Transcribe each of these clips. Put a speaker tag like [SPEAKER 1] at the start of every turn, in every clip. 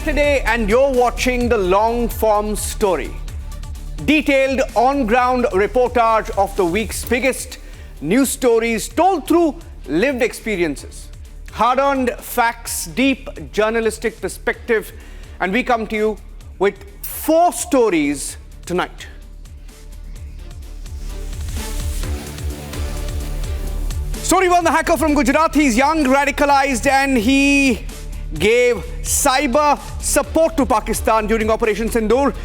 [SPEAKER 1] Saturday and you're watching the long form story. Detailed on-ground reportage of the week's biggest news stories told through lived experiences. Hard-earned facts, deep journalistic perspective, and we come to you with 4 stories tonight. Story 1, the hacker from Gujarat. He's young, radicalized, and he gave cyber support to Pakistan during Operation Sindoor.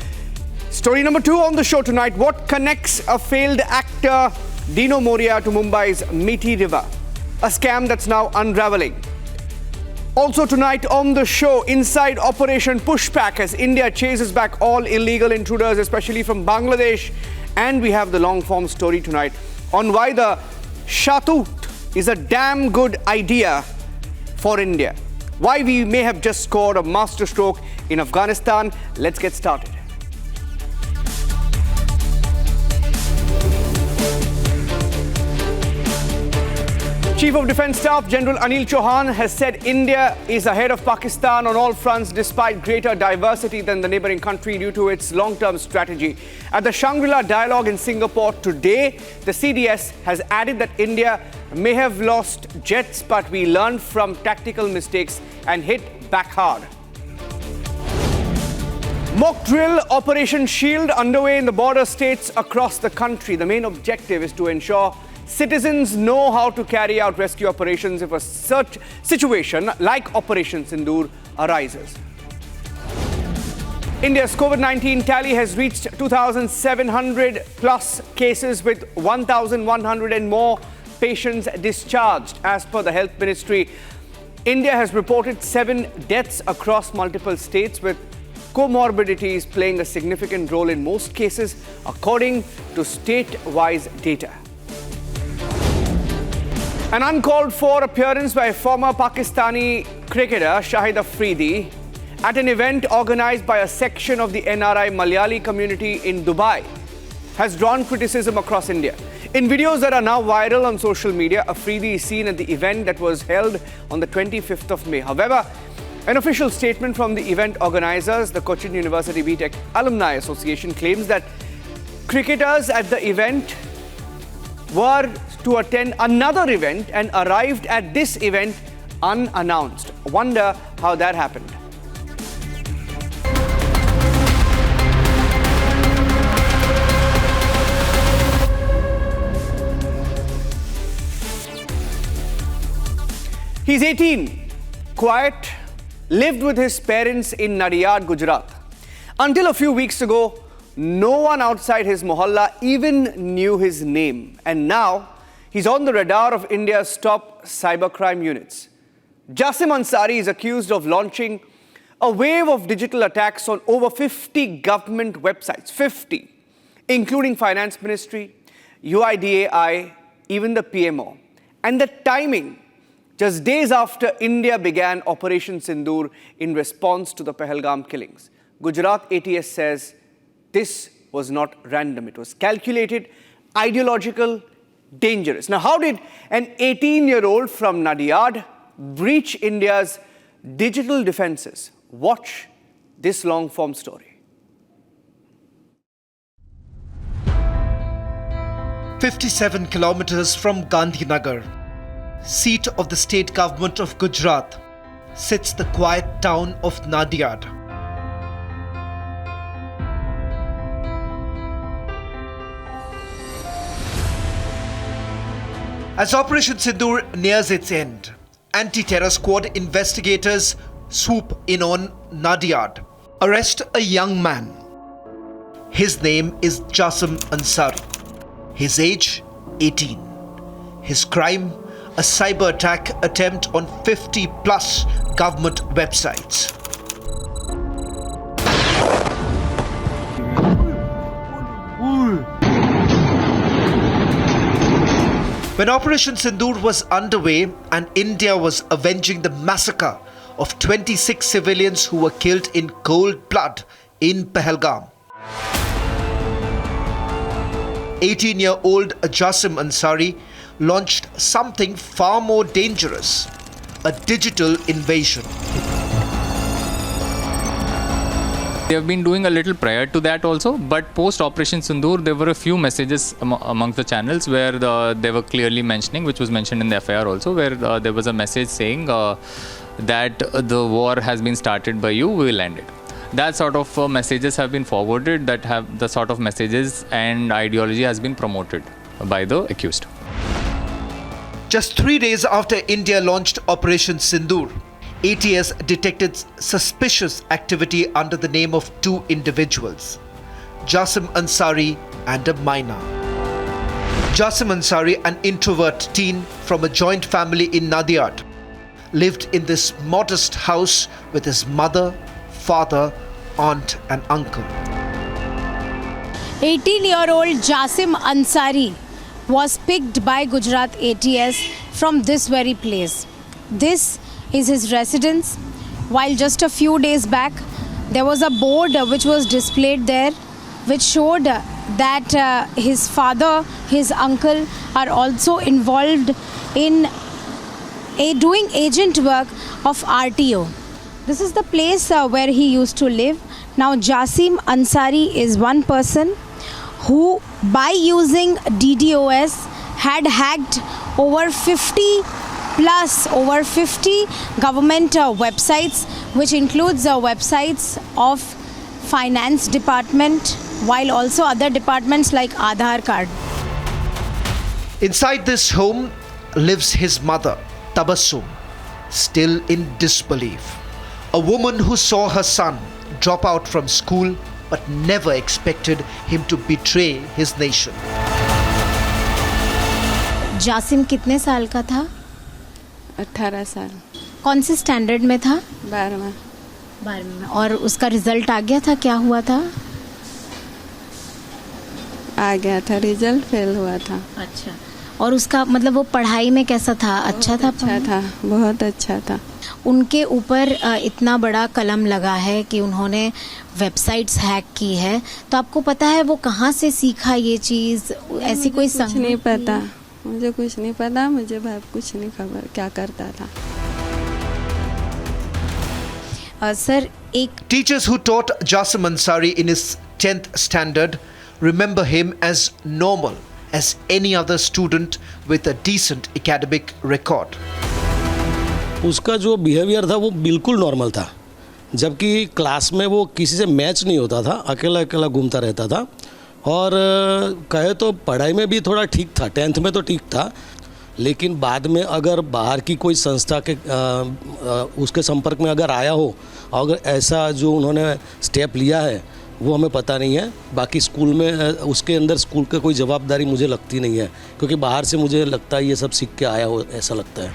[SPEAKER 1] Story number 2 on the show tonight. What connects a failed actor Dino Morea to Mumbai's Mithi river? A scam that's now unraveling. Also tonight on the show, inside Operation Pushback as India chases back all illegal intruders, especially from Bangladesh. And we have the long form story tonight on why the Shatut is a damn good idea for India. Why we may have just scored a masterstroke in Afghanistan. Let's get started. Chief of Defence Staff General Anil Chauhan has said India is ahead of Pakistan on all fronts despite greater diversity than the neighbouring country due to its long-term strategy. At the Shangri-La Dialogue in Singapore today, the CDS has added that India may have lost jets, but we learned from tactical mistakes and hit back hard. Mock drill Operation Shield underway in the border states across the country. The main objective is to ensure citizens know how to carry out rescue operations if a such situation like Operation Sindoor arises. India's COVID-19 tally has reached 2,700 plus cases with 1,100 and more patients discharged. As per the Health Ministry, India has reported 7 deaths across multiple states, with comorbidities playing a significant role in most cases, according to state-wise data. An uncalled for appearance by former Pakistani cricketer Shahid Afridi at an event organized by a section of the NRI Malayali community in Dubai has drawn criticism across India. In videos that are now viral on social media, Afridi is seen at the event that was held on the 25th of May. However, an official statement from the event organizers, the Cochin University BTech Alumni Association, claims that cricketers at the event were to attend another event and arrived at this event unannounced. Wonder how that happened. He's 18, quiet, lived with his parents in Nadiad, Gujarat. Until a few weeks ago, no one outside his mohalla even knew his name. And now, he's on the radar of India's top cybercrime units. Jasim Ansari is accused of launching a wave of digital attacks on over 50 government websites, 50, including Finance Ministry, UIDAI, even the PMO. And the timing, just days after India began Operation Sindoor in response to the Pahalgam killings. Gujarat ATS says this was not random. It was calculated, ideological, dangerous. Now, how did an 18-year-old from Nadiad breach India's digital defenses? Watch this long-form story.
[SPEAKER 2] 57 kilometers from Gandhinagar, seat of the state government of Gujarat, sits the quiet town of Nadiad. As Operation Sindoor nears its end, anti-terror squad investigators swoop in on Nadiad, arrest a young man. His name is Jasim Ansari. His age, 18. His crime, a cyber attack attempt on 50 plus government websites. When Operation Sindoor was underway and India was avenging the massacre of 26 civilians who were killed in cold blood in Pahalgam, 18-year-old Jasim Ansari launched something far more dangerous, a digital invasion.
[SPEAKER 3] They have been doing a little prior to that also, but post Operation Sindoor, there were a few messages amongst the channels where they were clearly mentioning, which was mentioned in the FIR also, where there was a message saying that the war has been started by you, we will end it. That sort of messages have been forwarded, that have the sort of messages and ideology has been promoted by the accused.
[SPEAKER 2] Just 3 days after India launched Operation Sindoor, ATS detected suspicious activity under the name of two individuals, Jasim Ansari and a minor. Jasim Ansari, an introvert teen from a joint family in Nadiad, lived in this modest house with his mother, father, aunt and uncle.
[SPEAKER 4] 18-year-old Jasim Ansari was picked by Gujarat ATS from this very place. This is his residence. While just a few days back, there was a board which was displayed there which showed that his father, his uncle are also involved in doing agent work of RTO. This is the place where he used to live. Now Jasim Ansari is one person who, by using DDoS, had hacked over 50 government websites, which includes websites of finance department, while also other departments like Aadhaar card.
[SPEAKER 2] Inside this home lives his mother, Tabassum, still in disbelief. A woman who saw her son drop out from school but never expected him to betray his nation.
[SPEAKER 4] Jasim कितने साल का था?
[SPEAKER 5] 18 साल।
[SPEAKER 4] कौन से standard में था?
[SPEAKER 5] 12वां।
[SPEAKER 4] 12वें में। और उसका रिजल्ट आ गया था? क्या हुआ था?
[SPEAKER 5] आ गया था, रिजल्ट फेल हुआ था।
[SPEAKER 4] अच्छा। और उसका मतलब वो पढ़ाई में कैसा था? अच्छा था?
[SPEAKER 5] अच्छा था, बहुत अच्छा था।
[SPEAKER 4] उनके ऊपर इतना बड़ा कलम लगा है कि उन्होंने वेबसाइट्स हैक की है, तो आपको पता है वो कहाँ से सीखा ये चीज़? ऐसी कोई
[SPEAKER 5] कुछ नहीं पता, मुझे कुछ नहीं पता, मुझे भाई कुछ नहीं खबर क्या करता था।
[SPEAKER 4] सर, एक
[SPEAKER 2] Teachers who taught Jasim Ansari in his 10th standard remember him as normal as any other student with a decent academic record.
[SPEAKER 6] उसका जो बिहेवियर था वो बिल्कुल नॉर्मल था, जबकि क्लास में वो किसी से मैच नहीं होता था, अकेला अकेला घूमता रहता था। और कहे तो पढ़ाई में भी थोड़ा ठीक था, 10th में तो ठीक था, लेकिन बाद में अगर बाहर की कोई संस्था के उसके संपर्क में अगर आया हो, अगर ऐसा जो उन्होंने स्टेप लिया है वो हमें पता नहीं है। बाकी स्कूल में उसके अंदर स्कूल का कोई जवाबदारी मुझे लगती नहीं है, क्योंकि बाहर से मुझे लगता है ये सब सीख के आया हो, ऐसा लगता है।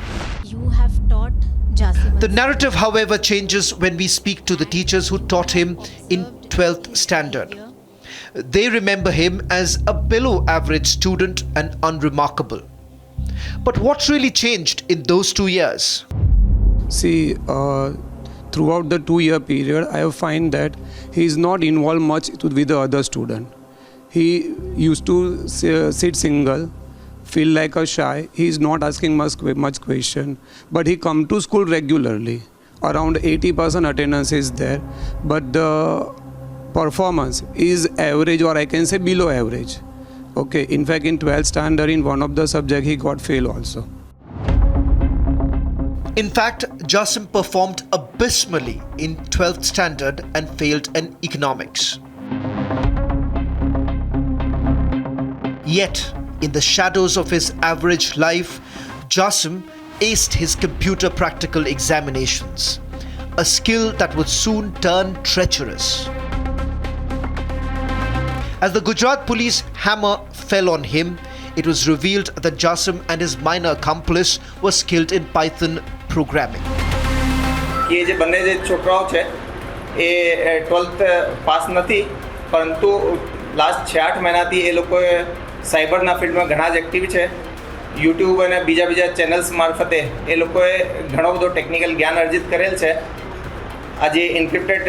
[SPEAKER 2] The narrative, however, changes when we speak to the teachers who taught him in 12th standard. They remember him as a below average student and unremarkable. But what really changed in those 2 years?
[SPEAKER 7] See, throughout the 2-year period, I have find that he is not involved much with the other student. He used to sit single, feel like a shy. He is not asking much question, but he come to school regularly. Around 80% attendance is there, but the performance is average, or I can say below average. Okay, in fact, in 12th standard, in one of the subject, he got fail also.
[SPEAKER 2] In fact, Jasim performed abysmally in 12th standard and failed in economics. Yet, in the shadows of his average life, Jasim aced his computer practical examinations, a skill that would soon turn treacherous. As the Gujarat police hammer fell on him, it was revealed that Jasim and his minor accomplice were skilled in Python programming.
[SPEAKER 8] ये जे बने जे छोकराओ छे ए 12th पास નથી પરંતુ last 6-8 મહિનાથી એ લોકો સાયબરના ફિલ્ડમાં ઘણા જ એક્ટિવ છે. યુટ્યુબ અને બીજા ચેનલ્સ મારફતે એ લોકોએ ઘણો બધો ટેકનિકલ જ્ઞાન અર્જિત કરેલ છે. આ જે ઇન્ક્રિપ્ટેડ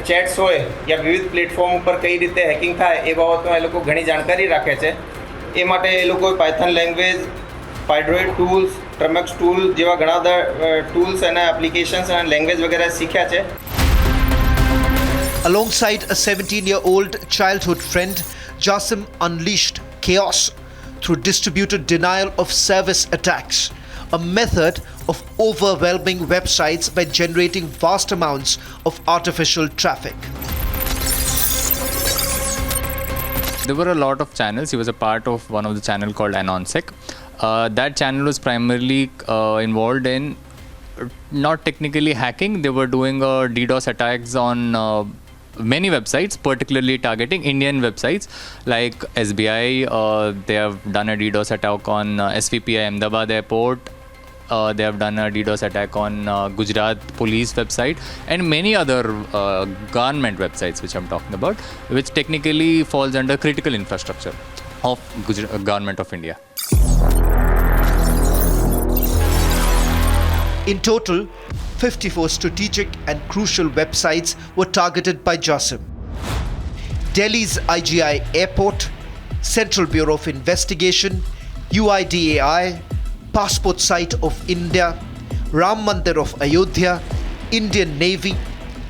[SPEAKER 8] ચેટ્સ હોય યા વિવિધ પ્લેટફોર્મ ઉપર કઈ રીતે હેકિંગ થાય એ બાબતમાં એ લોકો ઘણી જાણકારી રાખે છે. એ માટે એ લોકોએ પાયથન લેંગ્વેજ, પાઇડ્રોઇડ ટૂલ્સ, ટ્રમેક્સ ટૂલ જેવા ઘણા બધા ટૂલ્સ અને એપ્લિકેશન્સ અને લેંગ્વેજ વગેરે શીખ્યા છે.
[SPEAKER 2] Alongside a 17-year-old childhood friend, Jasim unleashed chaos through distributed denial of service attacks, a method of overwhelming websites by generating vast amounts of artificial traffic.
[SPEAKER 3] There were a lot of channels. He was a part of one of the channel called AnonSec. That channel was primarily involved in not technically hacking. They were doing DDoS attacks on many websites, particularly targeting Indian websites like SBI. They have done a DDoS attack on SVPI Ahmedabad Airport. They have done a DDoS attack on Gujarat police website and many other government websites which I'm talking about, which technically falls under critical infrastructure of government of India.
[SPEAKER 2] In total, 54 strategic and crucial websites were targeted by Jasim. Delhi's IGI Airport, Central Bureau of Investigation, UIDAI, Passport Site of India, Ram Mandir of Ayodhya, Indian Navy,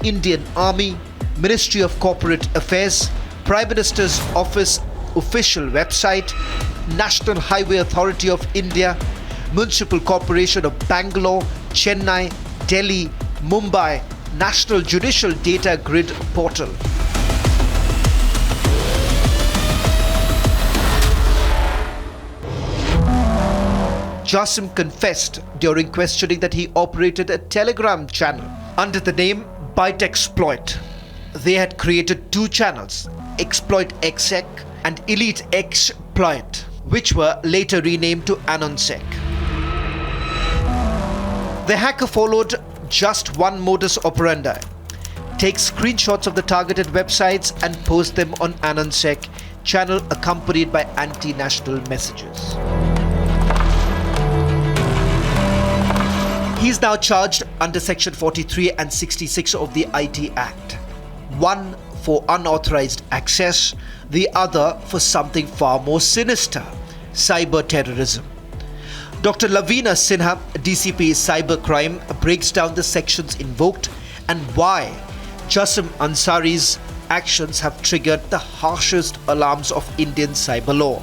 [SPEAKER 2] Indian Army, Ministry of Corporate Affairs, Prime Minister's Office official website, National Highway Authority of India, Municipal Corporation of Bangalore, Chennai, Delhi, Mumbai, National Judicial Data Grid portal. Jasim confessed during questioning that he operated a Telegram channel under the name ByteExploit. They had created two channels, Exploit Exec and Elite Exploit, which were later renamed to AnonSec. The hacker followed just one modus operandi: take screenshots of the targeted websites and post them on AnonSec channel accompanied by anti-national messages. He is now charged under Section 43 and 66 of the IT Act. One for unauthorized access, the other for something far more sinister: cyber terrorism. Dr. Lavina Sinha, DCP Cybercrime, breaks down the sections invoked and why Jasim Ansari's actions have triggered the harshest alarms of Indian cyber law.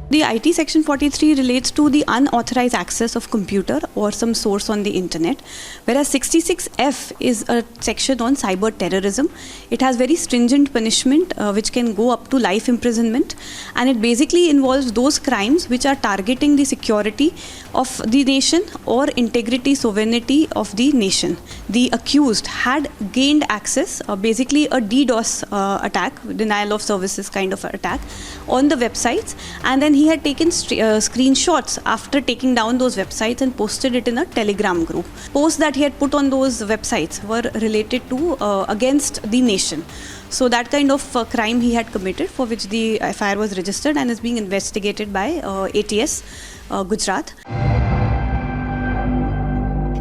[SPEAKER 9] The IT Section 43 relates to the unauthorized access of computer or some source on the internet, whereas 66F is a section on cyber terrorism. It has very stringent punishment which can go up to life imprisonment, and it basically involves those crimes which are targeting the security of the nation or integrity, sovereignty of the nation. The accused had gained access, basically a DDoS attack, denial of services kind of attack, on the websites, and then he had taken screenshots after taking down those websites and posted it in a Telegram group. Posts that he had put on those websites were related to against the nation. So that kind of crime he had committed, for which the FIR was registered and is being investigated by ATS Gujarat.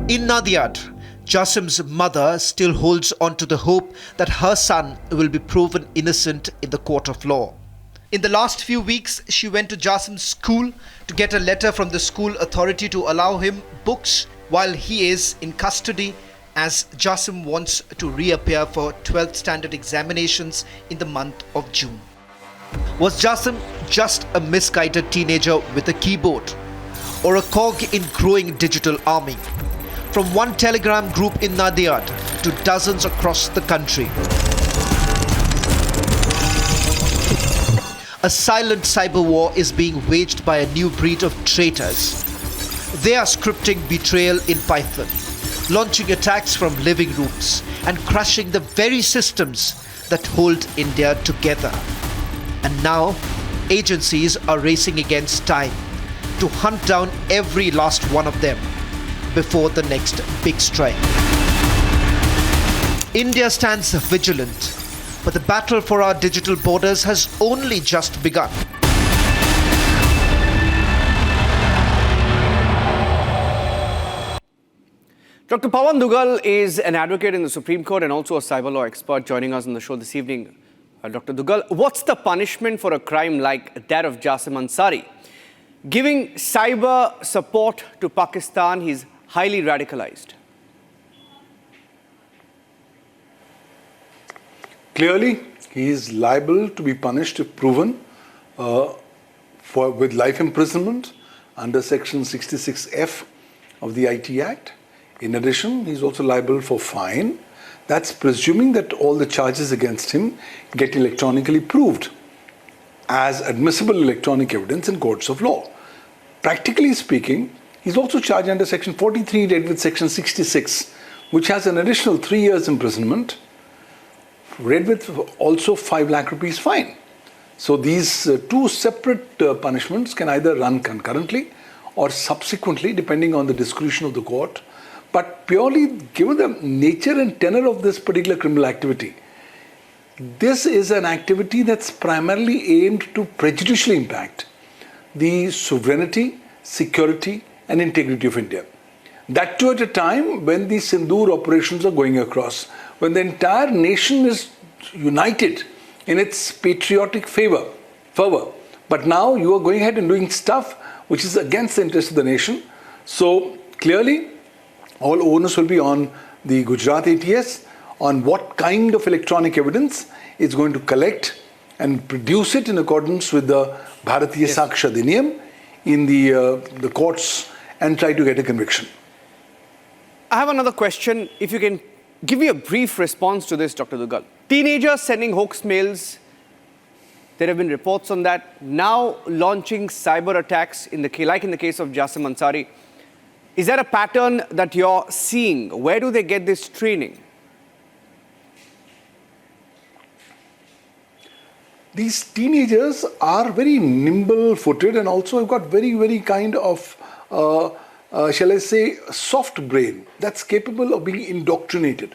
[SPEAKER 2] In Nadiad, Jasim's mother still holds on to the hope that her son will be proven innocent in the court of law. In the last few weeks, she went to Jasim's school to get a letter from the school authority to allow him books while he is in custody, as Jasim wants to reappear for 12th standard examinations in the month of June. Was Jasim just a misguided teenager with a keyboard, or a cog in growing digital army? From one Telegram group in Nadiad to dozens across the country, a silent cyber war is being waged by a new breed of traitors. They are scripting betrayal in Python, launching attacks from living rooms, and crushing the very systems that hold India together. And now, agencies are racing against time to hunt down every last one of them before the next big strike. India stands vigilant, but the battle for our digital borders has only just begun.
[SPEAKER 1] Dr. Pawan Dugal is an advocate in the Supreme Court and also a cyber law expert, joining us on the show this evening. Dr. Dugal, what's the punishment for a crime like that of Jasim Ansari? Giving cyber support to Pakistan, he's highly radicalized.
[SPEAKER 10] Clearly, he is liable to be punished if proven with life imprisonment under Section 66F of the IT Act. In addition, he is also liable for fine. That's presuming that all the charges against him get electronically proved as admissible electronic evidence in courts of law. Practically speaking, he's also charged under Section 43 read with Section 66, which has an additional 3 years imprisonment, read with also 5 lakh rupees fine. So these two separate punishments can either run concurrently or subsequently, depending on the discretion of the court. But purely given the nature and tenor of this particular criminal activity, this is an activity that's primarily aimed to prejudicially impact the sovereignty, security, and integrity of India. That too at a time when the Sindoor operations are going across, when the entire nation is united in its patriotic fervor. But now you are going ahead and doing stuff which is against the interest of the nation. So clearly, all onus will be on the Gujarat ATS on what kind of electronic evidence it's going to collect and produce it in accordance with the Bharatiya Saksha Adhiniyam in the courts and try to get a conviction.
[SPEAKER 1] I have another question. If you can give me a brief response to this, Dr. Duggal. Teenagers sending hoax mails. There have been reports on that. Now launching cyber attacks, like in the case of Jasim Ansari. Is that a pattern that you're seeing? Where do they get this training?
[SPEAKER 10] These teenagers are very nimble-footed and also have got very, very kind of, shall I say, soft brain that's capable of being indoctrinated.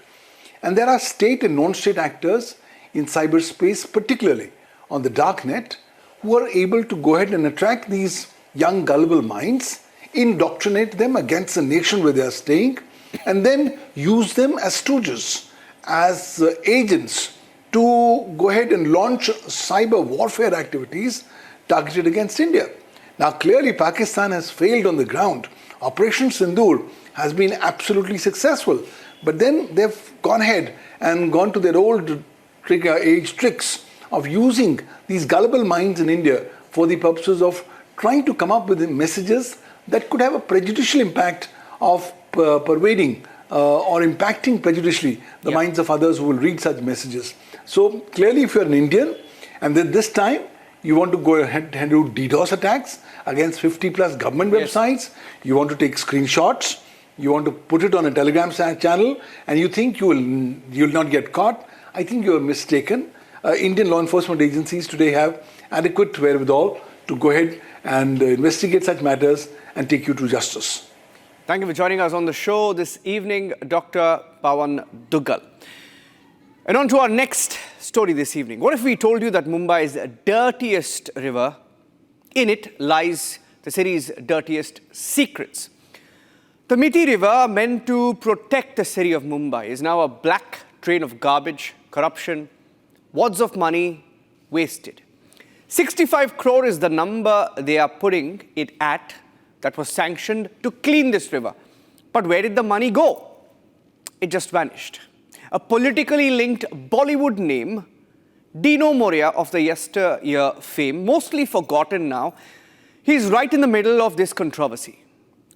[SPEAKER 10] And there are state and non-state actors in cyberspace, particularly on the dark net, who are able to go ahead and attract these young gullible minds, indoctrinate them against the nation where they are staying, and then use them as stooges, as agents to go ahead and launch cyber warfare activities targeted against India. Now clearly Pakistan has failed on the ground. Operation Sindoor has been absolutely successful, but then they've gone ahead and gone to their old age tricks of using these gullible minds in India for the purposes of trying to come up with messages that could have a prejudicial impact of pervading or impacting prejudicially the minds of others who will read such messages. So clearly if you're an Indian and then this time you want to go ahead and do DDoS attacks against 50 plus government websites, you want to take screenshots, you want to put it on a Telegram channel and you think you'll not get caught, I think you're mistaken. Indian law enforcement agencies today have adequate wherewithal to go ahead and investigate such matters and take you to justice.
[SPEAKER 1] Thank you for joining us on the show this evening, Dr. Pawan Duggal. And on to our next story this evening. What if we told you that Mumbai's dirtiest river, in it lies the city's dirtiest secrets? The Mithi river, meant to protect the city of Mumbai, is now a black train of garbage, corruption, wads of money wasted. 65 crore is the number they are putting it at that was sanctioned to clean this river. But where did the money go? It just vanished. A politically linked Bollywood name, Dino Morea of the yesteryear fame, mostly forgotten now, he's right in the middle of this controversy.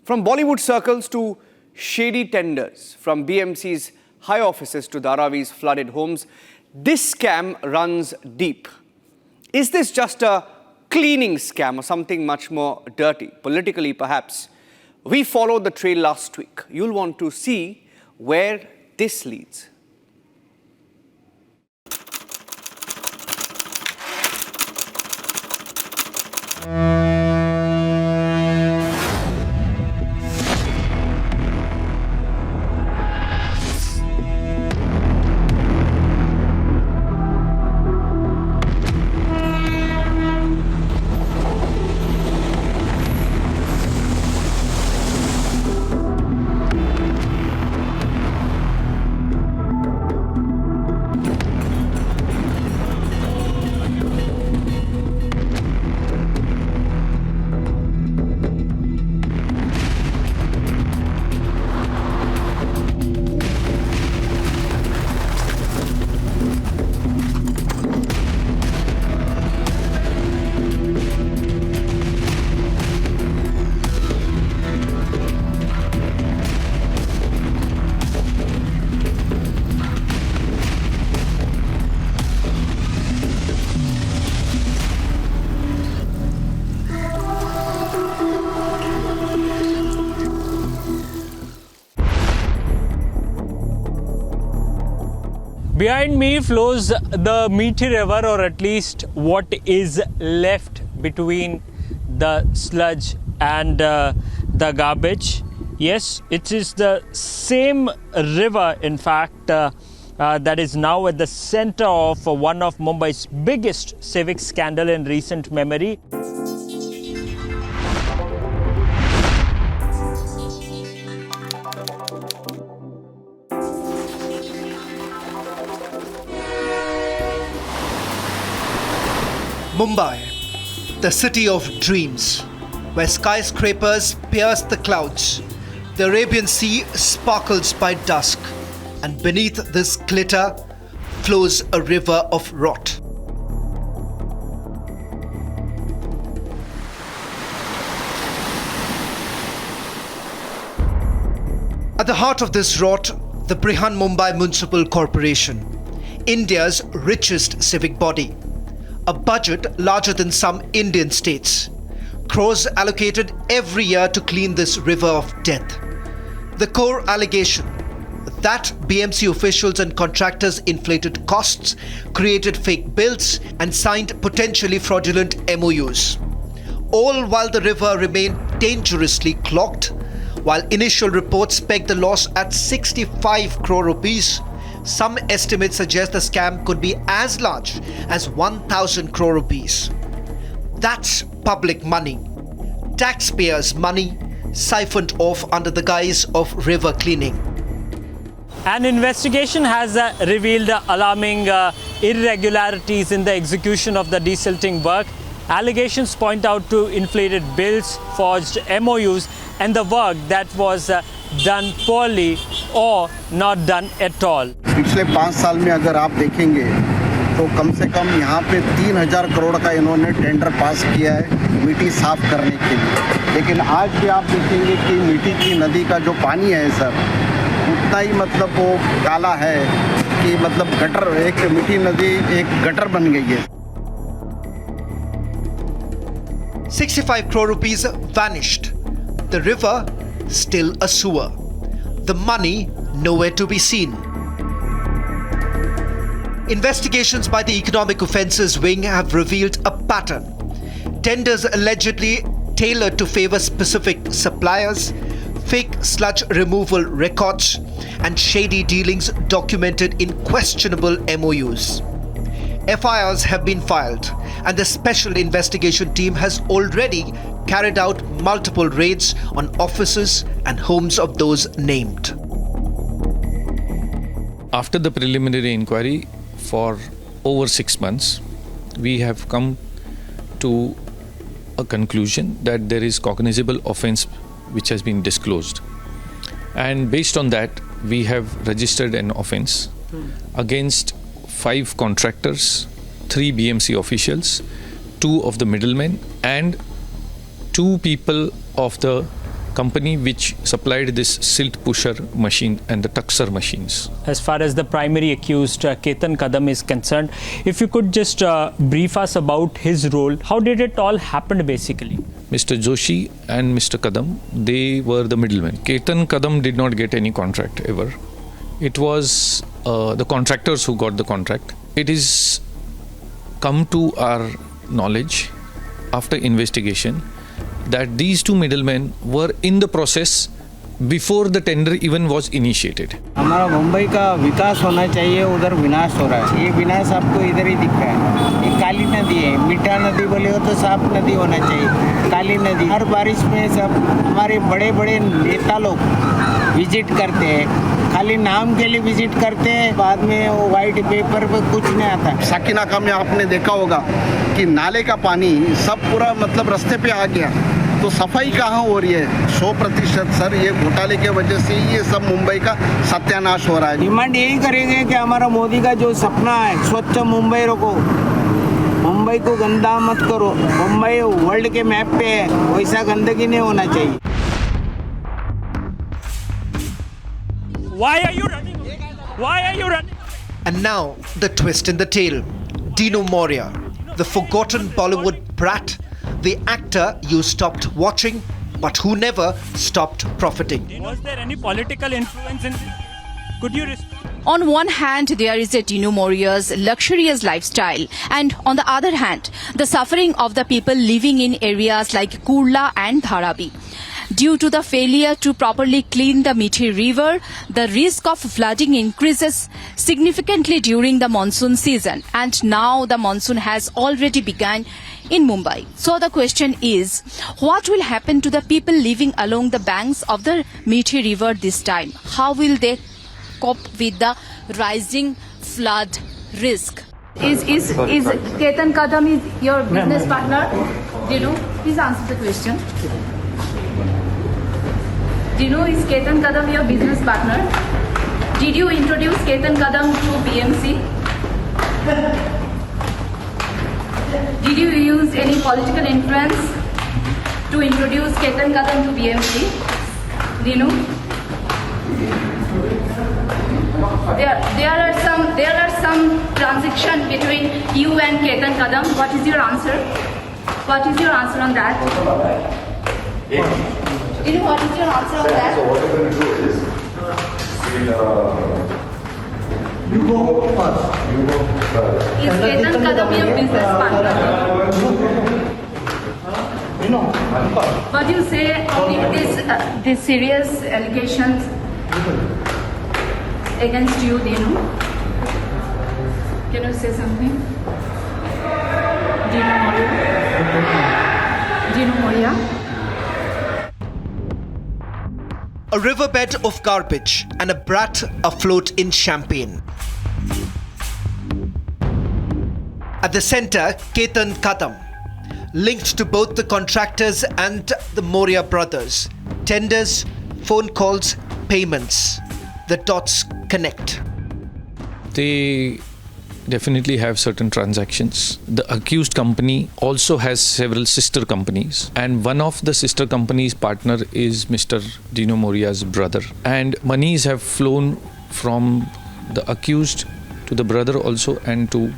[SPEAKER 1] From Bollywood circles to shady tenders, from BMC's high offices to Dharavi's flooded homes, this scam runs deep. Is this just a cleaning scam or something much more dirty, politically perhaps? We followed the trail last week. You'll want to see where this leads.
[SPEAKER 11] Behind me flows the Mithi river, or at least what is left between the sludge and the garbage. Yes, it is the same river, in fact, that is now at the center of one of Mumbai's biggest civic scandal in recent memory.
[SPEAKER 2] Mumbai, the city of dreams, where skyscrapers pierce the clouds, the Arabian Sea sparkles by dusk, and beneath this glitter flows a river of rot. At the heart of this rot, the Brihan Mumbai Municipal Corporation, India's richest civic body. A budget larger than some Indian states. Crores allocated every year to clean this river of death. The core allegation that BMC officials and contractors inflated costs, created fake bills, and signed potentially fraudulent MOUs. All while the river remained dangerously clogged, while initial reports pegged the loss at 65 crore rupees. Some estimates suggest the scam could be as large as 1,000 crore rupees. That's public money, taxpayers' money, siphoned off under the guise of river cleaning.
[SPEAKER 11] An investigation has revealed alarming irregularities in the execution of the desilting work. Allegations point out to inflated bills, forged MOUs, and the work that was done poorly or not done at all.
[SPEAKER 12] पिछले 5 साल में अगर आप देखेंगे तो कम से कम यहाँ पे 3,000 करोड़ का इन्होंने टेंडर पास किया है मिट्टी साफ करने के लिए। लेकिन आज भी आप देखेंगे कि मिट्टी की नदी का जो पानी है सर, उतना ही मतलब वो काला है कि मतलब गटर, एक मिट्टी नदी एक गटर बन गई है।
[SPEAKER 2] 65 crore rupees vanished. The river still a sewer. The money nowhere to be seen. Investigations by the Economic Offences Wing have revealed a pattern. Tenders allegedly tailored to favour specific suppliers, fake sludge removal records, and shady dealings documented in questionable MOUs. FIRs have been filed, and the Special Investigation Team has already carried out multiple raids on offices and homes of those named.
[SPEAKER 13] After the preliminary inquiry for over 6 months, we have come to a conclusion that there is cognizable offence which has been disclosed. And based on that, we have registered an offence against 5 contractors, 3 BMC officials, 2 of the middlemen, and 2 people of the company which supplied this silt pusher machine and the tuxer machines.
[SPEAKER 11] As far as the primary accused, Ketan Kadam, is concerned, if you could just brief us about his role. How did it all happen basically?
[SPEAKER 13] Mr. Joshi and Mr. Kadam, they were the middlemen. Ketan Kadam did not get any contract ever. It was the contractors who got the contract. It is come to our knowledge after investigation that these 2 middlemen were in the process before the tender even was initiated.
[SPEAKER 14] हमारा मुंबई का विकास होना चाहिए, उधर विनाश हो रहा है। ये विनाश आपको इधर ही दिख रहा है। ये काली नदी है, मीठा नदी बोले हो तो साफ नदी होना चाहिए। काली नदी हर बारिश में सब हमारे बड़े बड़े नेता लोग विजिट करते हैं, खाली नाम के लिए विजिट करते हैं, बाद में वो वाइट पेपर पे कुछ नहीं आता।
[SPEAKER 12] साकिनाका में आपने देखा होगा कि नाले का पानी सब पूरा मतलब रास्ते पे आ गया, तो सफाई कहाँ हो रही है? 100% सर ये घोटाले के वजह से ये सब मुंबई का सत्यानाश हो रहा है।
[SPEAKER 14] डिमांड यही करेंगे कि हमारा मोदी का जो सपना है स्वच्छ मुंबई रखो, मुंबई को गंदा मत करो, मुंबई वर्ल्ड के मैप पे है, वैसा गंदगी नहीं होना चाहिए।
[SPEAKER 11] Why are you running? Why are you running?
[SPEAKER 2] And now the twist in the tale. Dino Morea, the forgotten Bollywood brat, the actor you stopped watching but who never stopped profiting.
[SPEAKER 11] Was there any political influence in this? Could you respond?
[SPEAKER 15] On one hand, there is a Dino Morea's luxurious lifestyle, and on the other hand, the suffering of the people living in areas like Kurla and Dharavi. Due to the failure to properly clean the Mithi river, the risk of flooding increases significantly during the monsoon season, and now the monsoon has already begun in Mumbai. So the question is, what will happen to the people living along the banks of the Mithi river this time? How will they cope with the rising flood risk? Is Ketan Kadam is your business partner? Dino, please answer the question. Dino, is Ketan Kadam your business partner? Did you introduce Ketan Kadam to BMC? Did you use any political influence to introduce Ketan Kadam to BMC? Dino? There are some transaction between you and Ketan Kadam. What is your answer? What is your answer on that? Dino, what is your answer on that?
[SPEAKER 16] So what we're going to do is, you go first. You go first.
[SPEAKER 15] Is Ketan Kadam your business partner?
[SPEAKER 16] You know,
[SPEAKER 15] What do you say on these serious allegations against you, Dino? Can you say something? Dino Morea? Dino Morea?
[SPEAKER 2] A riverbed of garbage and a brat afloat in champagne. At the center, Ketan Kadam, linked to both the contractors and the Morea brothers. Tenders, phone calls, payments. The dots connect.
[SPEAKER 13] They definitely have certain transactions. The accused company also has several sister companies, and one of the sister companies' partner is Mr. Dino Morea's brother. And monies have flown from the accused to the brother also and to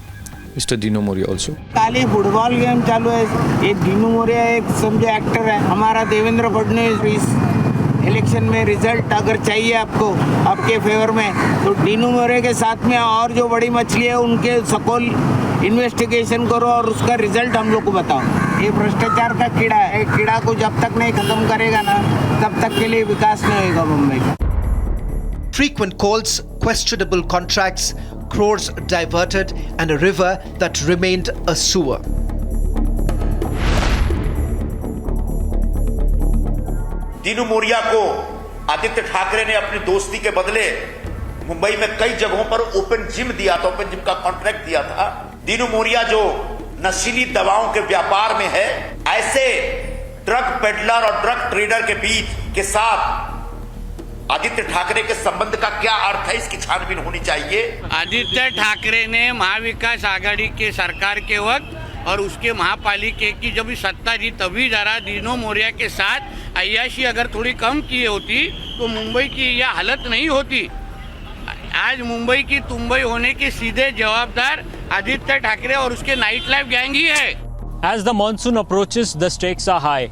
[SPEAKER 13] Mr. Dino Morea also.
[SPEAKER 14] Kali football game चालू है. ये डिनो मोरिया एक समझे actor है. हमारा देवेंद्र फडणवीस इस election में result अगर चाहिए आपको आपके फेवर में, तो डिनो मोरे के साथ में और जो बड़ी मछली है उनके सकल इन्वेस्टिगेशन करो और उसका रिजल्ट हम लोग को बताओ. ये भ्रष्टाचार का कीड़ा है. कीड़ा को जब तक नहीं खत्म करेगा ना, तब तक के लिए विकास नहीं होगा मुंबई का.
[SPEAKER 2] Frequent calls, questionable contracts, crores diverted, and a river that remained a sewer.
[SPEAKER 17] Dinu Moriya को आदित्य ठाकरे ने अपनी दोस्ती के बदले मुंबई में कई जगहों पर ओपन जिम दिया था, ओपन जिम का कॉन्ट्रैक्ट दिया था. दीनू मोरिया जो नशीली दवाओं के व्यापार में है, ऐसे ड्रग पेडलर और ड्रग ट्रेडर के बीच के साथ आदित्य ठाकरे के संबंध का क्या अर्थ है, इसकी छानबीन होनी चाहिए.
[SPEAKER 18] आदित्य ठाकरे ने महाविकास आघाड़ी के सरकार के वक्त और उसके महापालिका की जब सत्ता थी, तभी जरा दीनो मोरिया के साथ अय्याशी अगर थोड़ी कम की होती तो मुंबई की यह हालत नहीं होती. आज मुंबई की तुम्बई होने के सीधे जवाबदार आदित्य ठाकरे और उसके नाइट लाइफ गैंग ही है.
[SPEAKER 11] As the monsoon approaches, the stakes are high.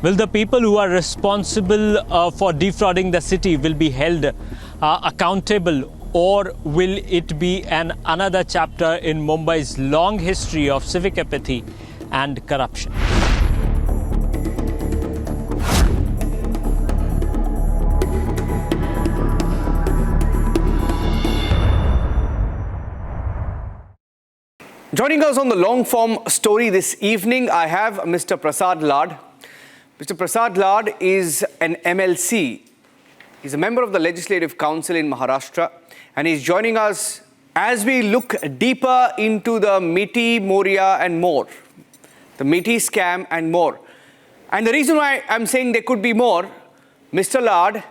[SPEAKER 11] Will the people who are responsible for defrauding the city will be held accountable, or will it be another chapter in Mumbai's long history of civic apathy and corruption?
[SPEAKER 1] Joining us on the long-form story this evening, I have Mr. Prasad Lad. Mr. Prasad Lad is an MLC. He's a member of the Legislative Council in Maharashtra, and he's joining us as we look deeper into the Mithi, Morea and more. The Mithi scam and more. And the reason why I'm saying there could be more, Mr. Lad,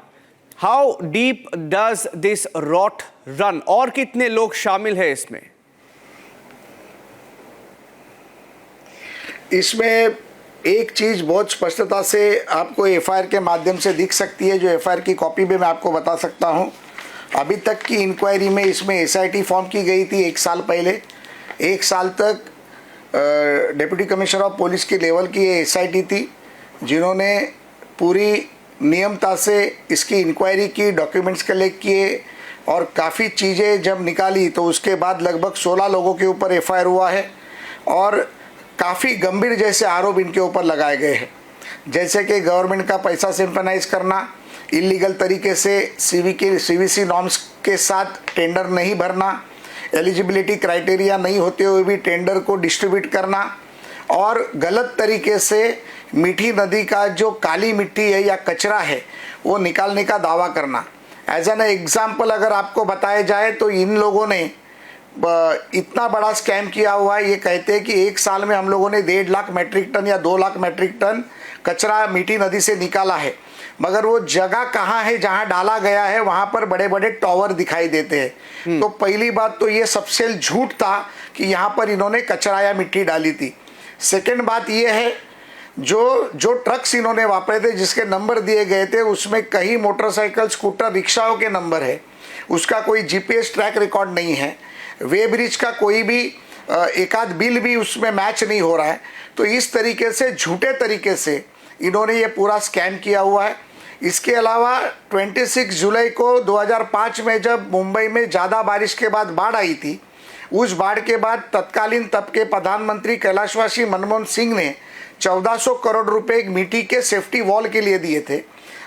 [SPEAKER 1] how deep does this rot run? और कितने लोग शामिल हैं इसमें?
[SPEAKER 12] इसमें एक चीज़ बहुत स्पष्टता से आपको एफआईआर के माध्यम से दिख सकती है, जो एफआईआर की कॉपी भी मैं आपको बता सकता हूं. अभी तक की इंक्वायरी में इसमें एसआईटी फॉर्म की गई थी 1 साल पहले. 1 साल तक डिप्टी कमिश्नर ऑफ पुलिस की लेवल की ये एसआईटी थी, जिन्होंने पूरी नियमता से इसकी इंक्वायरी की, डॉक्यूमेंट्स कलेक्ट किए, और काफ़ी चीज़ें जब निकाली तो उसके बाद लगभग 16 लोगों के ऊपर एफआईआर हुआ है और काफ़ी गंभीर जैसे आरोप इनके ऊपर लगाए गए हैं, जैसे कि गवर्नमेंट का पैसा सिंपनाइज करना, इलीगल तरीके से सीवीसी नॉर्म्स के साथ टेंडर नहीं भरना, एलिजिबिलिटी क्राइटेरिया नहीं होते हुए भी टेंडर को डिस्ट्रीब्यूट करना और गलत तरीके से मीठी नदी का जो काली मिट्टी है या कचरा है वो निकालने का दावा करना। एज एन एग्जाम्पल अगर आपको बताया जाए तो इन लोगों ने इतना बड़ा स्कैम किया हुआ है, ये कहते हैं कि एक साल में हम लोगों ने 1.5 लाख मेट्रिक टन या 2 लाख मेट्रिक टन कचरा मीठी नदी से निकाला है, मगर वो जगह कहाँ है जहाँ डाला गया है वहाँ पर बड़े बड़े टावर दिखाई देते हैं। तो पहली बात तो ये सबसे झूठ था कि यहाँ पर इन्होंने कचरा या मिट्टी डाली थी। सेकेंड बात ये है जो ट्रक्स इन्होंने वापरे थे जिसके नंबर दिए गए थे उसमें कई मोटरसाइकिल, स्कूटर, रिक्शाओं के नंबर है, उसका कोई जीपीएस ट्रैक रिकॉर्ड नहीं है, वे ब्रिज का कोई भी एक आध बिल भी उसमें मैच नहीं हो रहा है। तो इस तरीके से झूठे तरीके से इन्होंने ये पूरा स्कैम किया हुआ है। इसके अलावा 26 जुलाई को 2005 में जब मुंबई में ज़्यादा बारिश के बाद बाढ़ आई थी, उस बाढ़ के बाद तत्कालीन तब के प्रधानमंत्री कैलाशवासी मनमोहन सिंह ने 1400 करोड़ रुपए एक मिट्टी के सेफ्टी वॉल के लिए दिए थे।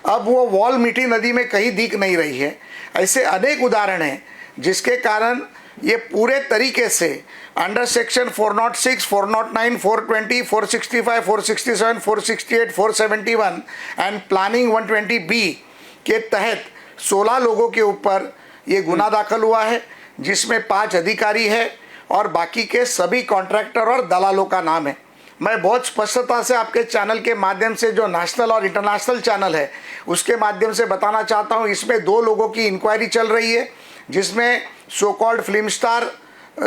[SPEAKER 12] अब वो वॉल मीठी नदी में कहीं दिख नहीं रही है। ऐसे अनेक उदाहरण हैं जिसके कारण ये पूरे तरीके से under section 406, 409, 420, 465, 467, 468, 471 and planning 120B के तहत 16 लोगों के ऊपर ये गुना दाखिल हुआ है, जिसमें 5 अधिकारी है और बाकी के सभी कॉन्ट्रैक्टर और दलालों का नाम है। मैं बहुत स्पष्टता से आपके चैनल के माध्यम से, जो नेशनल और इंटरनेशनल चैनल है उसके माध्यम से बताना चाहता हूँ, इसमें 2 लोगों की इंक्वायरी चल रही है, जिसमें so called film star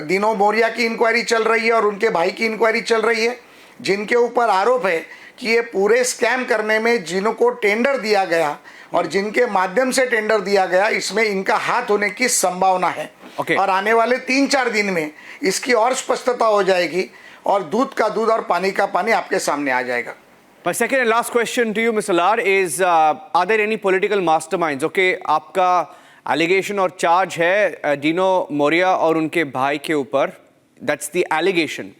[SPEAKER 12] Dino Morea की इंक्वायरी चल रही है और उनके भाई की इंक्वायरी चल रही है, जिनके ऊपर आरोप है कि ये पूरे स्कैम करने में जिनको टेंडर दिया गया और जिनके माध्यम से टेंडर दिया गया, इसमें इनका हाथ होने की संभावना है। और आने वाले 3-4 दिन में इसकी और स्पष्टता हो जाएगी और दूध का दूध और पानी का पानी आपके सामने आ जाएगा।
[SPEAKER 1] My second and last question to you, Mr. Lar, is are there any political masterminds? Okay, आपका allegation और charge है डिनो मोरिया और उनके भाई के ऊपर. That's the allegation.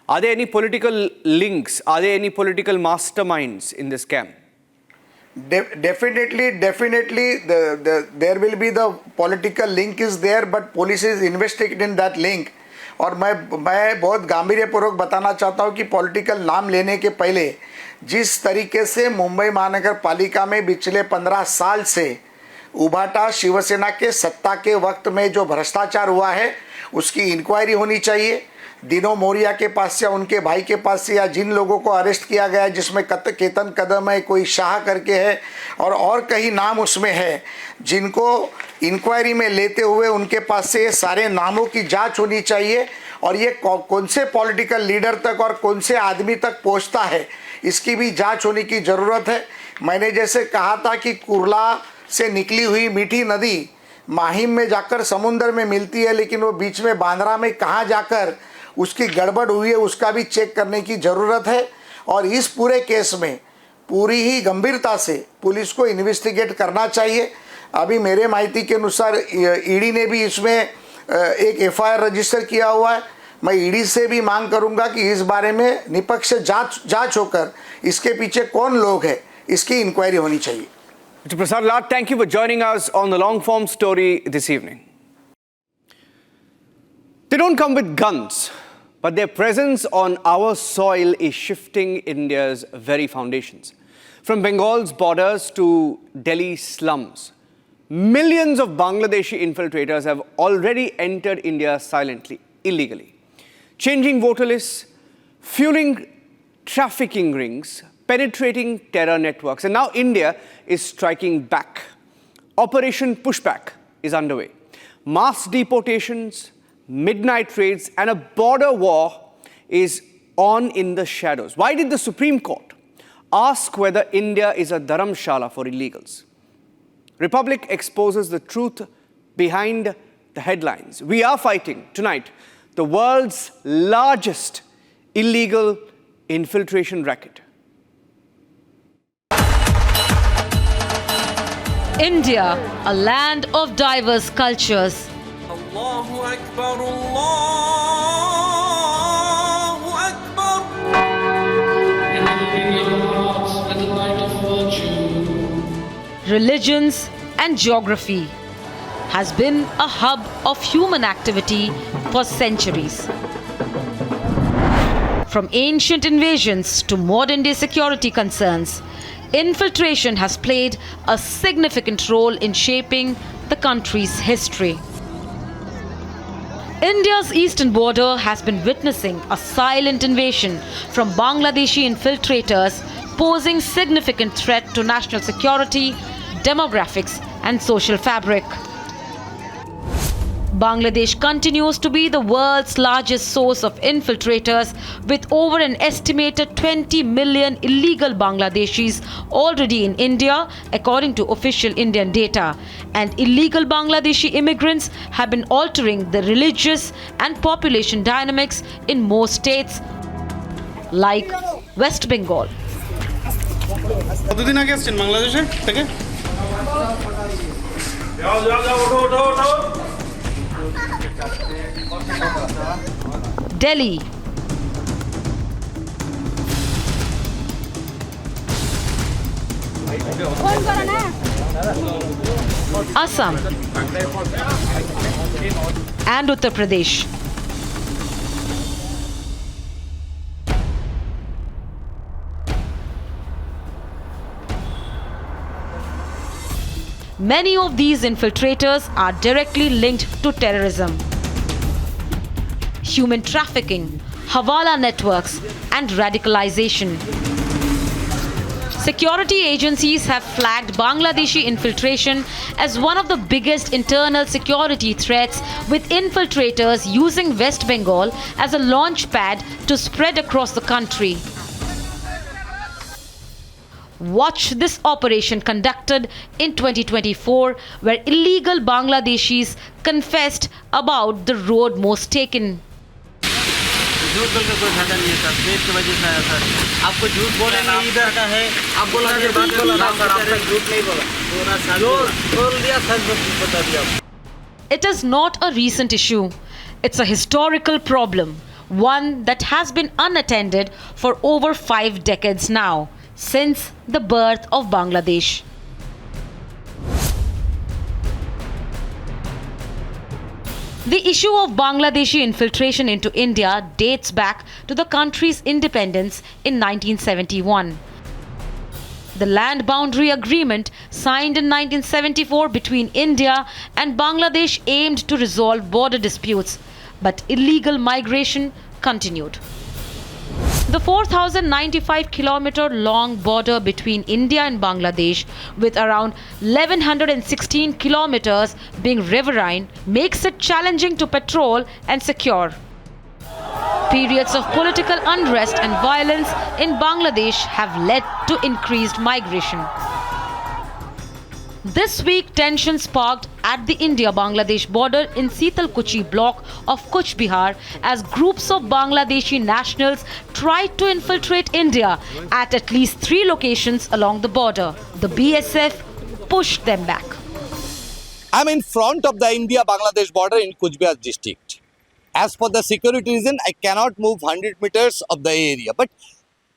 [SPEAKER 1] Are there any political links? Are there any political masterminds in this scam?
[SPEAKER 12] Definitely, there will be the political link is there, but police is investigating that link. और मैं बहुत गंभीरपूर्वक बताना चाहता हूँ कि political नाम लेने के पहले जिस तरीके से मुंबई महानगर पालिका में पिछले 15 साल से उभाटा शिवसेना के सत्ता के वक्त में जो भ्रष्टाचार हुआ है उसकी इंक्वायरी होनी चाहिए। डिनो मोरिया के पास से, उनके भाई के पास से, या जिन लोगों को अरेस्ट किया गया जिसमें केतन कदम है, कोई शाह करके है और कई नाम उसमें है, जिनको इंक्वायरी में लेते हुए उनके पास से ये सारे नामों की जांच होनी चाहिए और ये कौन से पॉलिटिकल लीडर तक और कौन से आदमी तक पहुंचता है इसकी भी जांच होने की ज़रूरत है। मैंने जैसे कहा था कि कुर्ला से निकली हुई मीठी नदी माहिम में जाकर समुद्र में मिलती है, लेकिन वो बीच में बांद्रा में कहाँ जाकर उसकी गड़बड़ हुई है उसका भी चेक करने की ज़रूरत है। और इस पूरे केस में पूरी ही गंभीरता से पुलिस को इन्वेस्टिगेट करना चाहिए। अभी मेरे माहिती के अनुसार ईडी ने भी इसमें एक एफआईआर रजिस्टर किया हुआ है। मैं ईडी से भी मांग करूंगा कि इस बारे में निष्पक्ष जांच होकर इसके पीछे कौन लोग हैं इसकी इंक्वायरी होनी चाहिए।
[SPEAKER 1] Mr. Prasad Lar, thank you for joining us on the long form story this evening. They don't come with guns, but their presence on our soil is shifting India's very foundations. From Bengal's borders to Delhi's slums, millions of Bangladeshi infiltrators have already entered India silently, illegally, changing voter lists, fueling trafficking rings, penetrating terror networks. And now India is striking back. Operation Pushback is underway. Mass deportations, midnight raids, and a border war is on in the shadows. Why did the Supreme Court ask whether India is a dharamshala for illegals? Republic exposes the truth behind the headlines. We are fighting tonight the world's largest illegal infiltration racket.
[SPEAKER 19] India, a land of diverse cultures.
[SPEAKER 20] Allahu Akbar, Allahu Akbar.
[SPEAKER 19] Religions and geography has been a hub of human activity for centuries. From ancient invasions to modern-day security concerns, infiltration has played a significant role in shaping the country's history. India's eastern border has been witnessing a silent invasion from Bangladeshi infiltrators, posing significant threat to national security, demographics, and social fabric. Bangladesh continues to be the world's largest source of infiltrators, with over an estimated 20 million illegal Bangladeshis already in India, according to official Indian data. And illegal Bangladeshi immigrants have been altering the religious and population dynamics in most states, like West Bengal.
[SPEAKER 21] কতদিন আগে আসছেন বাংলাদেশে থেকে?
[SPEAKER 19] Delhi, Assam, and Uttar Pradesh. Many of these infiltrators are directly linked to terrorism, human trafficking, Hawala networks, and radicalization. Security agencies have flagged Bangladeshi infiltration as one of the biggest internal security threats, with infiltrators using West Bengal as a launch pad to spread across the country. Watch this operation conducted in 2024, where illegal Bangladeshis confessed about the road most taken.
[SPEAKER 14] झूठ बोल के कोई फायदा नहीं है sir, पेट की वजह से आया सर। आपको झूठ बोलेंगे इधर का है, आप बोला कि बात बोला ना सर, आपने झूठ नहीं बोला, जो बोल दिया सच बता दिया।
[SPEAKER 19] It is not a recent issue. It's a historical problem, one that has been unattended for over 5 decades now, since the birth of Bangladesh. The issue of Bangladeshi infiltration into India dates back to the country's independence in 1971. The land boundary agreement signed in 1974 between India and Bangladesh aimed to resolve border disputes, but illegal migration continued. The 4,095-kilometer long border between India and Bangladesh, with around 1,116 kilometers being riverine, makes it challenging to patrol and secure. Periods of political unrest and violence in Bangladesh have led to increased migration. This week, tensions sparked at the India-Bangladesh border in Sitalkuchi block of Kuch Bihar as groups of Bangladeshi nationals tried to infiltrate India at least 3 locations along the border. The BSF pushed them back.
[SPEAKER 22] I'm in front of the India-Bangladesh border in Kuch Bihar district. As for the security reason, I cannot move 100 meters of the area. But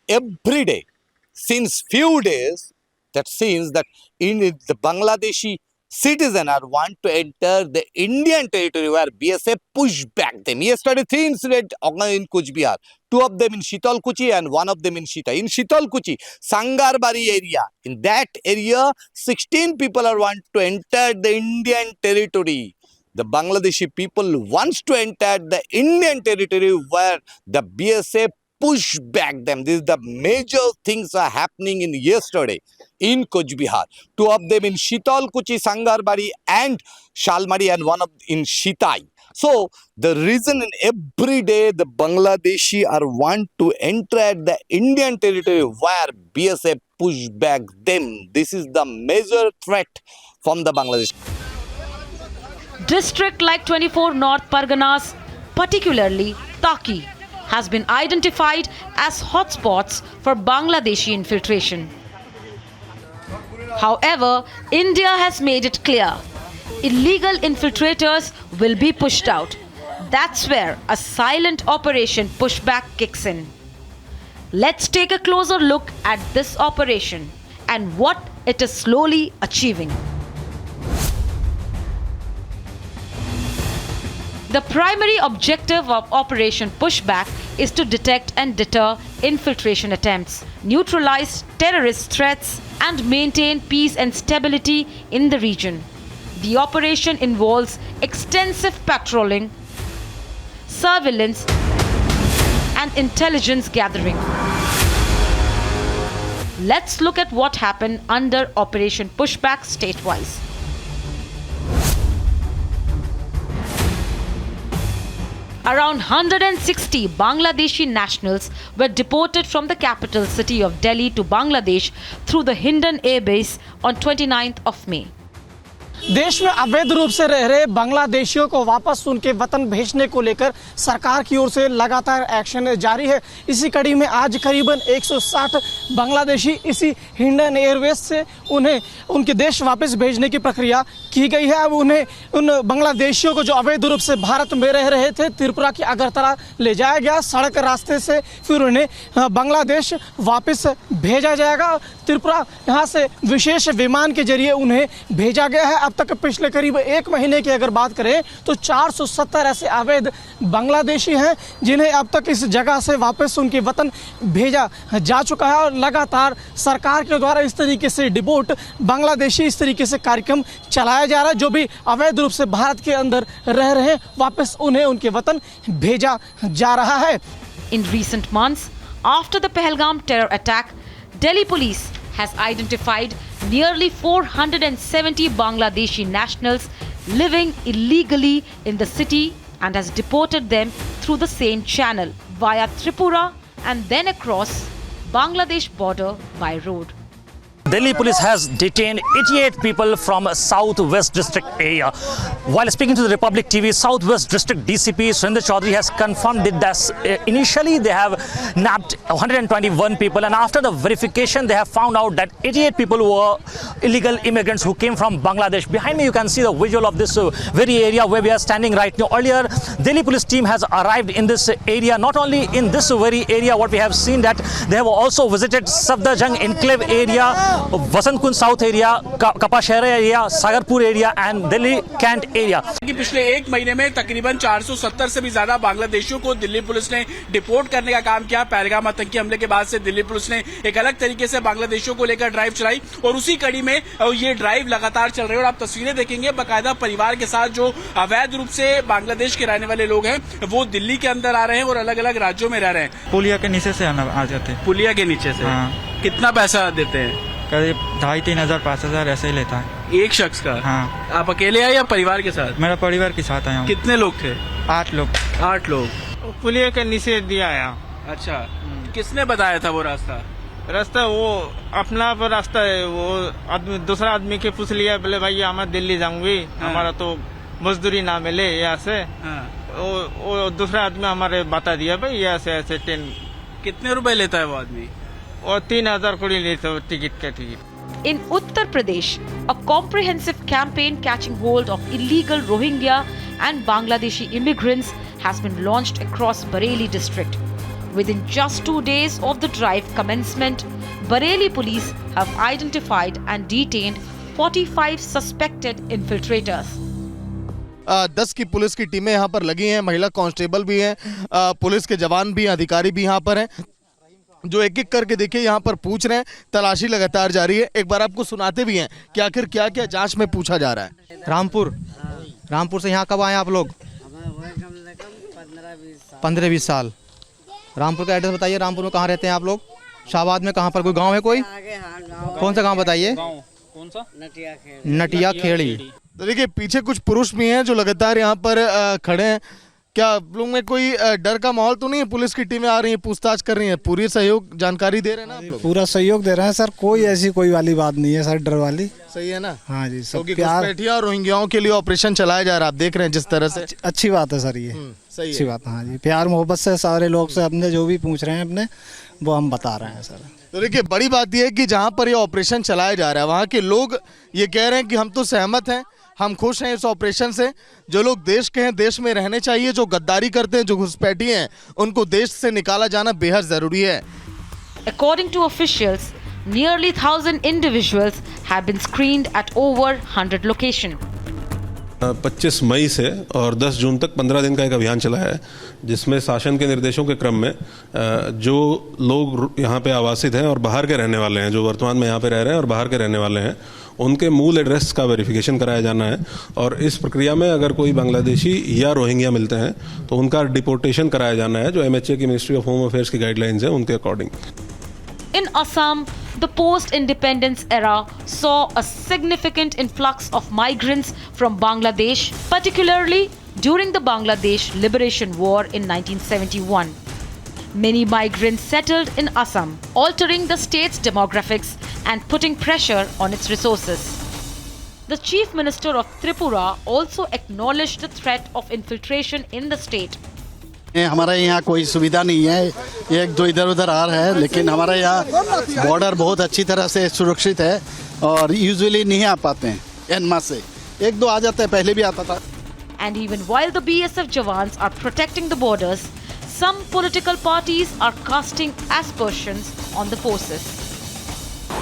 [SPEAKER 22] every day, since few days, that seems that in the Bangladeshi citizen are want to enter the Indian territory, where BSF pushed back them. Yesterday, 3 incidents in Kuch Bihar, 2 of them in Sitalkuchi and 1 of them in Sita. In Sitalkuchi, Sangarbari area, in that area, 16 people are want to enter the Indian territory. The Bangladeshi people wants to enter the Indian territory, where the BSF push back them. This is the major things are happening in yesterday in Kuch Bihar. 2 of them in Sitalkuchi, Sangarbari and Shalmari, and 1 of in Shitai. So the reason in every day the Bangladeshi are want to enter at the Indian territory, where BSF push back them. This is the major threat from the Bangladesh.
[SPEAKER 19] District like 24 North Parganas, particularly Taki, has been identified as hotspots for Bangladeshi infiltration. However, India has made it clear, illegal infiltrators will be pushed out. That's where a silent operation pushback kicks in. Let's take a closer look at this operation and what it is slowly achieving. The primary objective of Operation Pushback is to detect and deter infiltration attempts, neutralize terrorist threats, and maintain peace and stability in the region. The operation involves extensive patrolling, surveillance, and intelligence gathering. Let's look at what happened under Operation Pushback state-wise. Around 160 Bangladeshi nationals were deported from the capital city of Delhi to Bangladesh through the Hindon Air Base on 29th of May.
[SPEAKER 5] देश में अवैध रूप से रह रहे बांग्लादेशियों को वापस उनके वतन भेजने को लेकर सरकार की ओर से लगातार एक्शन जारी है। इसी कड़ी में आज करीबन 160 बांग्लादेशी इसी हिंडन एयरवेज से उन्हें उनके देश वापस भेजने की प्रक्रिया की गई है। अब उन्हें उन बांग्लादेशियों को जो अवैध रूप से भारत में रह रहे थे त्रिपुरा की अगरतला ले जाया गया सड़क रास्ते से, फिर उन्हें बांग्लादेश वापस भेजा जाएगा। त्रिपुरा यहाँ से विशेष विमान के जरिए उन्हें भेजा गया है। अब तक पिछले करीब एक महीने की अगर बात करें तो 470 ऐसे अवैध बांग्लादेशी हैं जिन्हें अब तक इस जगह से वापस उनके वतन भेजा जा चुका है। और लगातार सरकार के द्वारा इस तरीके से डिपोर्ट बांग्लादेशी इस तरीके से कार्यक्रम चलाया जा रहा है। जो भी अवैध रूप से भारत के अंदर रह रहे हैं वापस उन्हें उनके वतन भेजा जा रहा है।
[SPEAKER 19] In recent months, after the Pahalgam terror attack, Delhi police has identified nearly 470 Bangladeshi nationals living illegally in the city and has deported them through the same channel via Tripura and then across Bangladesh border by road.
[SPEAKER 21] Delhi police has detained 88 people from Southwest District area. While speaking to the Republic TV, Southwest District DCP Surinder Chaudhary has confirmed that initially they have nabbed 121 people, and after the verification they have found out that 88 people were illegal immigrants who came from Bangladesh. Behind me you can see the visual of this very area where we are standing right now. Earlier, Delhi police team has arrived in this area. Not only in this very area, what we have seen that they have also visited Safdarjung enclave area, Vasant Kunj south area, Kapashera area, Sagarpur area and Delhi cantt area.
[SPEAKER 23] पिछले एक महीने में तकरीबन 470 से भी ज्यादा बांग्लादेशियों को Delhi police ने डिपोर्ट करने का काम किया। पहलगाम आतंकी हमले के बाद से दिल्ली पुलिस ने एक अलग तरीके से बांग्लादेशियों को लेकर ड्राइव चलाई और उसी कड़ी में ये ड्राइव लगातार चल रही है। और आप तस्वीरें देखेंगे बाकायदा परिवार के साथ जो अवैध रूप से बांग्लादेश के रहने वाले लोग हैं वो दिल्ली के अंदर आ रहे हैं और अलग अलग राज्यों में रह रहे हैं।
[SPEAKER 24] पुलिया के नीचे से आ जाते हैं।
[SPEAKER 23] पुलिया के नीचे से कितना पैसा देते हैं?
[SPEAKER 24] करीब 2,500-3,000 5,000 ऐसे ही लेता है
[SPEAKER 23] एक शख्स का।
[SPEAKER 24] हाँ।
[SPEAKER 23] आप अकेले आए या परिवार के साथ?
[SPEAKER 24] मेरा परिवार के साथ आया हूँ।
[SPEAKER 23] कितने लोग थे?
[SPEAKER 24] 8 लोग।
[SPEAKER 23] 8 लोग।
[SPEAKER 24] पुलिया के नीचे दिया आया।
[SPEAKER 23] अच्छा, किसने बताया था वो रास्ता?
[SPEAKER 24] रास्ता वो अपना रास्ता है, वो आदमी दूसरा आदमी के पूछ लिया, बोले भाई मैं दिल्ली जाऊंगी, हमारा तो मजदूरी ना मिले यहाँ से। वो दूसरा आदमी हमारे बता दिया भाई यहाँ से ऐसे 10।
[SPEAKER 23] कितने रुपए लेता है वो आदमी?
[SPEAKER 24] और 3,000 कोड़ी लेते हो टिकट का ticket.
[SPEAKER 19] In Uttar Pradesh, a comprehensive campaign catching hold of illegal Rohingya and Bangladeshi immigrants has been launched across Bareilly district. Within just 2 days of the drive commencement, Bareilly police have identified and detained 45 suspected infiltrators.
[SPEAKER 25] 10 की police की टीमें यहाँ पर लगी हैं, महिला constable भी हैं, पुलिस के जवान भी, अधिकारी भी यहाँ पर हैं, जो एक एक करके देखिए यहाँ पर पूछ रहे हैं। तलाशी लगातार जारी है। एक बार आपको सुनाते भी हैं कि आखिर क्या क्या जांच में पूछा जा रहा है।
[SPEAKER 26] रामपुर से यहाँ कब आए आप लोग? 15-20 साल। रामपुर का एड्रेस बताइए। रामपुर में कहाँ रहते हैं आप लोग? शाहबाद में कहाँ पर कोई गांव है? कोई कौन सा गांव बताइए?
[SPEAKER 24] कौन सा?
[SPEAKER 26] नटिया खेड़ी।
[SPEAKER 25] तो देखिए पीछे कुछ पुरुष भी हैं जो लगातार यहाँ पर खड़े हैं। क्या आप लोग में कोई डर का माहौल तो नहीं है? पुलिस की टीमें आ रही हैं, पूछताछ कर रही हैं, पूरी सहयोग जानकारी दे रहे हैं ना आप लोग?
[SPEAKER 27] पूरा सहयोग दे रहे हैं सर, कोई ऐसी कोई वाली बात नहीं है सर, डर वाली।
[SPEAKER 25] सही है ना?
[SPEAKER 27] हाँ जी, सब
[SPEAKER 25] प्यार। घुसपैठिया और रोहिंग्याओं के लिए ऑपरेशन चलाया जा रहा है, आप देख रहे हैं जिस तरह से।
[SPEAKER 27] अच्छी बात है सर, ये
[SPEAKER 25] सही
[SPEAKER 27] अच्छी बात है। हाँ जी, प्यार मोहब्बत से सारे लोग से अपने जो भी पूछ रहे हैं अपने वो हम बता रहे हैं सर।
[SPEAKER 25] तो देखिए बड़ी बात यह है कि जहां पर ये ऑपरेशन चलाया जा रहा है वहां के लोग ये कह रहे हैं कि हम तो सहमत हैं, हम खुश हैं इस ऑपरेशन से। जो लोग देश के हैं देश में रहने चाहिए, जो गद्दारी करते हैं, जो घुसपैठी हैं, उनको देश से निकाला जाना बेहद जरूरी है।
[SPEAKER 19] According to officials, nearly 1,000 individuals have been screened at over 100 locations.
[SPEAKER 3] 25 मई से और 10 जून तक 15 दिन का एक अभियान चला है, जिसमें शासन के निर्देशों के क्रम में जो लोग यहाँ पे आवासित हैं और बाहर के रहने वाले हैं, जो वर्तमान में यहाँ पे रह रहे हैं और बाहर के रहने वाले हैं, उनके मूल एड्रेस का वेरिफिकेशन कराया जाना है। और इस प्रक्रिया में अगर कोई बांग्लादेशी या रोहिंग्या मिलते हैं तो उनका डिपोर्टेशन कराया जाना है, जो MHA की मिनिस्ट्री ऑफ होम अफेयर्स की गाइडलाइंस है उनके according.
[SPEAKER 19] In Assam, the post-independence era saw a significant influx of migrants from Bangladesh, particularly during the Bangladesh Liberation War in 1971. Many migrants settled in Assam, altering the state's demographics and putting pressure on its resources. The Chief Minister of Tripura also acknowledged the threat of infiltration in the state.
[SPEAKER 4] हमारे यहाँ कोई सुविधा नहीं है, एक दो इधर उधर आ रहा है, लेकिन हमारे यहाँ बॉर्डर बहुत अच्छी तरह से सुरक्षित है और यूजुअली नहीं आ पाते हैं। एनमा से एक दो आ जाते हैं, पहले भी आता था।
[SPEAKER 19] And even while the BSF jawans are protecting the borders, some political parties are casting aspersions on the forces.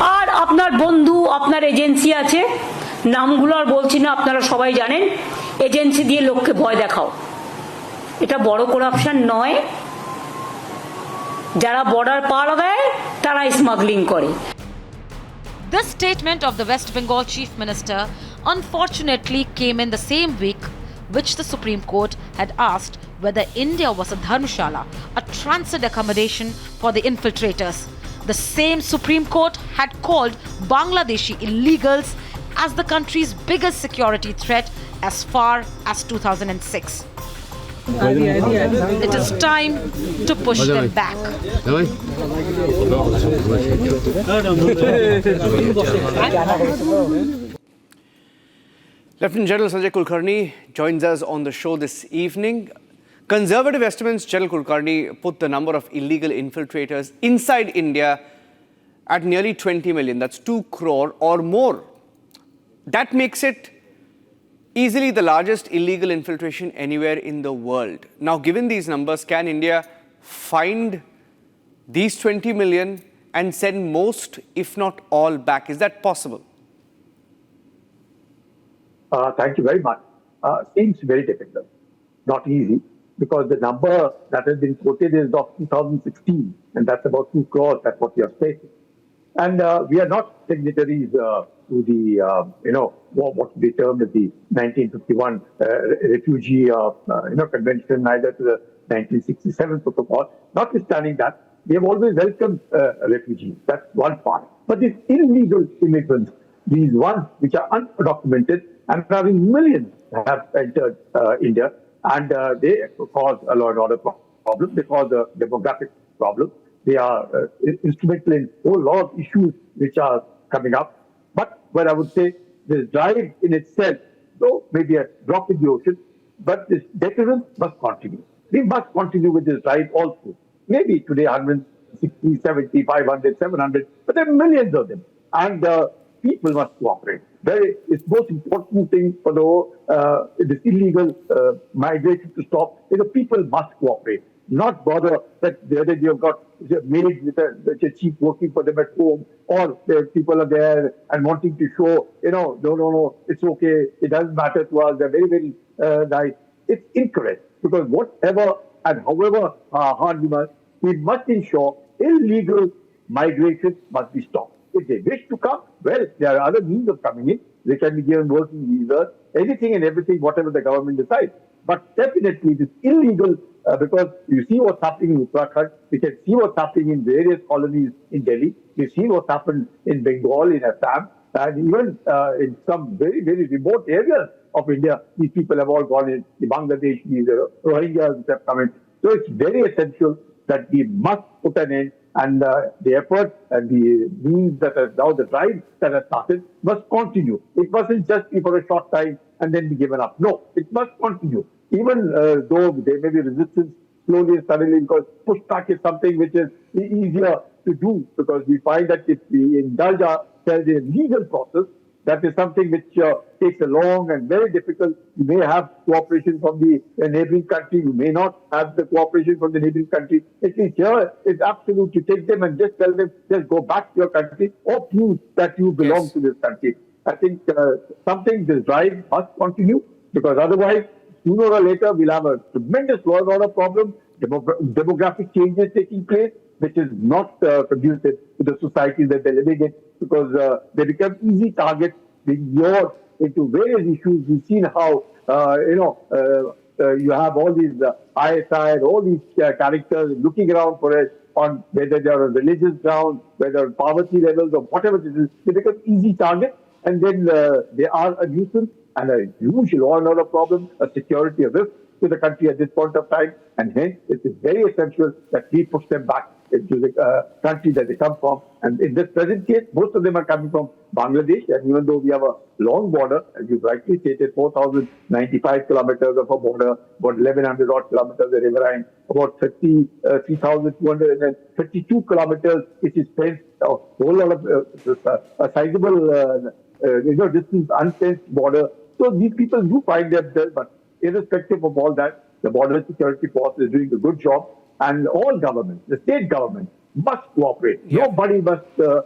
[SPEAKER 6] আর আপনার বন্ধু আপনার এজেন্সি আছে, নামগুলো আর বলছি না, আপনারা সবাই জানেন, এজেন্সি দিয়ে লোককে ভয় দেখাও। এটা বড় করাপশন নয়, যারা বর্ডার পার দেয় তারা স্মাগলিং করে।
[SPEAKER 19] This statement of the West Bengal Chief Minister unfortunately came in the same week which the Supreme Court had asked whether India was a dharmashala, a transit accommodation for the infiltrators. The same Supreme Court had called Bangladeshi illegals as the country's biggest security threat as far as 2006. It is time to push them back.
[SPEAKER 1] Lieutenant General Sanjay Kulkarni joins us on the show this evening. Conservative estimates, General Kulkarni, put the number of illegal infiltrators inside India at nearly 20 million. That's 2 crore or more. That makes it easily the largest illegal infiltration anywhere in the world. Now, given these numbers, can India find these 20 million and send most, if not all, back? Is that possible?
[SPEAKER 7] Thank you very much. Seems very difficult, not easy, because the number that has been quoted is of 2016, and that's about 2 crores. That's what we are stating. And we are not signatories to the, what we termed as the 1951 refugee, convention, neither to the 1967 protocol. Notwithstanding that, we have always welcomed refugees. That's one part. But these illegal immigrants, these ones which are undocumented and having millions have entered India, and they cause a law and order problem. They cause a demographic problem. They are instrumental in a whole lot of issues which are coming up. But what I would say, this drive in itself, though maybe a drop in the ocean, but this deterrence must continue. We must continue with this drive also. Maybe today 160, 70, 500, 700, but there are millions of them. And people must cooperate. It's most important thing for this illegal migration to stop is the people must cooperate. Not bother that whether you've got maids with a chief working for them at home, or people are there and wanting to show, no, it's okay, it doesn't matter to us, they're very, very nice. It's incorrect, because whatever and however hard we must ensure illegal migration must be stopped. If they wish to come, well, there are other means of coming in. They can be given working visas, anything and everything, whatever the government decides. But definitely this illegal, because you see what's happening in Uttarakhand, you can see what's happening in various colonies in Delhi, you see what's happened in Bengal, in Assam, and even in some very, very remote areas of India, these people have all gone in, the Bangladeshis, the Rohingyas have come in. So it's very essential that we must put an end, and the effort and the means that are now the drive that has started must continue. It mustn't just be for a short time and then be given up. No, it must continue. Even though there may be resistance slowly and suddenly, because pushback is something which is easier to do, because we find that if we indulge ourselves in a legal process, that is something which takes a long and very difficult. You may have cooperation from the neighboring country. You may not have the cooperation from the neighboring country. At least here, it's absolute to take them and just tell them, just go back to your country or prove that you belong to this country. I think this drive must continue, because otherwise, sooner or later, we'll have a tremendous law and order problem, demographic changes taking place, which is not conducive to the society that they're living in, because they become easy targets, being lured into various issues. We've seen how, you have all these ISI and all these characters looking around for it, on whether they're on religious grounds, whether on poverty levels or whatever it is. They become easy targets, and then they are a nuisance and a huge law and order problem, a security risk to the country at this point of time. And hence, it is very essential that we push them back into the country that they come from. And in this present case, most of them are coming from Bangladesh. And even though we have a long border, as you rightly stated, 4,095 kilometers of a border, about 1,100 odd kilometers of riverine, about 3,252 kilometers, which is fenced, a whole lot of a sizable distance unfenced border. So these people do find themselves, but irrespective of all that, the Border Security Force is doing a good job, and all governments, the state government, must cooperate. Yeah. Nobody must say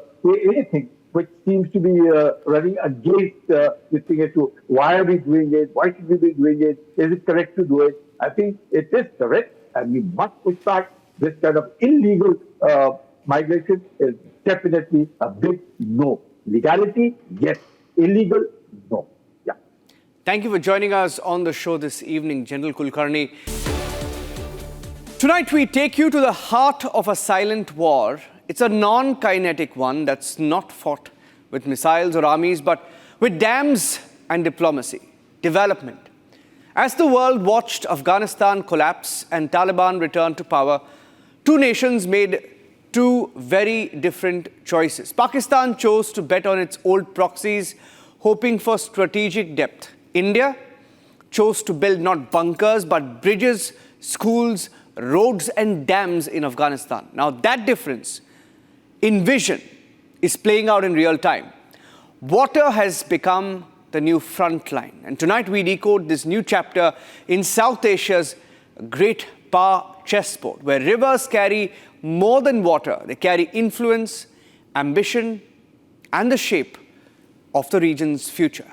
[SPEAKER 7] anything which seems to be running against this thing as to why are we doing it, why should we be doing it, is it correct to do it? I think it is correct, and we must push back. This kind of illegal migration is definitely a big no. Legality, yes. Illegal, no. Yeah.
[SPEAKER 1] Thank you for joining us on the show this evening, General Kulkarni. Tonight we take you to the heart of a silent war. It's a non-kinetic one that's not fought with missiles or armies, but with dams and diplomacy, development. As the world watched Afghanistan collapse and Taliban return to power, two nations made two very different choices. Pakistan chose to bet on its old proxies, hoping for strategic depth. India chose to build not bunkers, but bridges, schools, roads and dams in Afghanistan. Now that difference in vision is playing out in real time. Water has become the new front line. And tonight we decode this new chapter in South Asia's great power chessboard, where rivers carry more than water. They carry influence, ambition, and the shape of the region's future.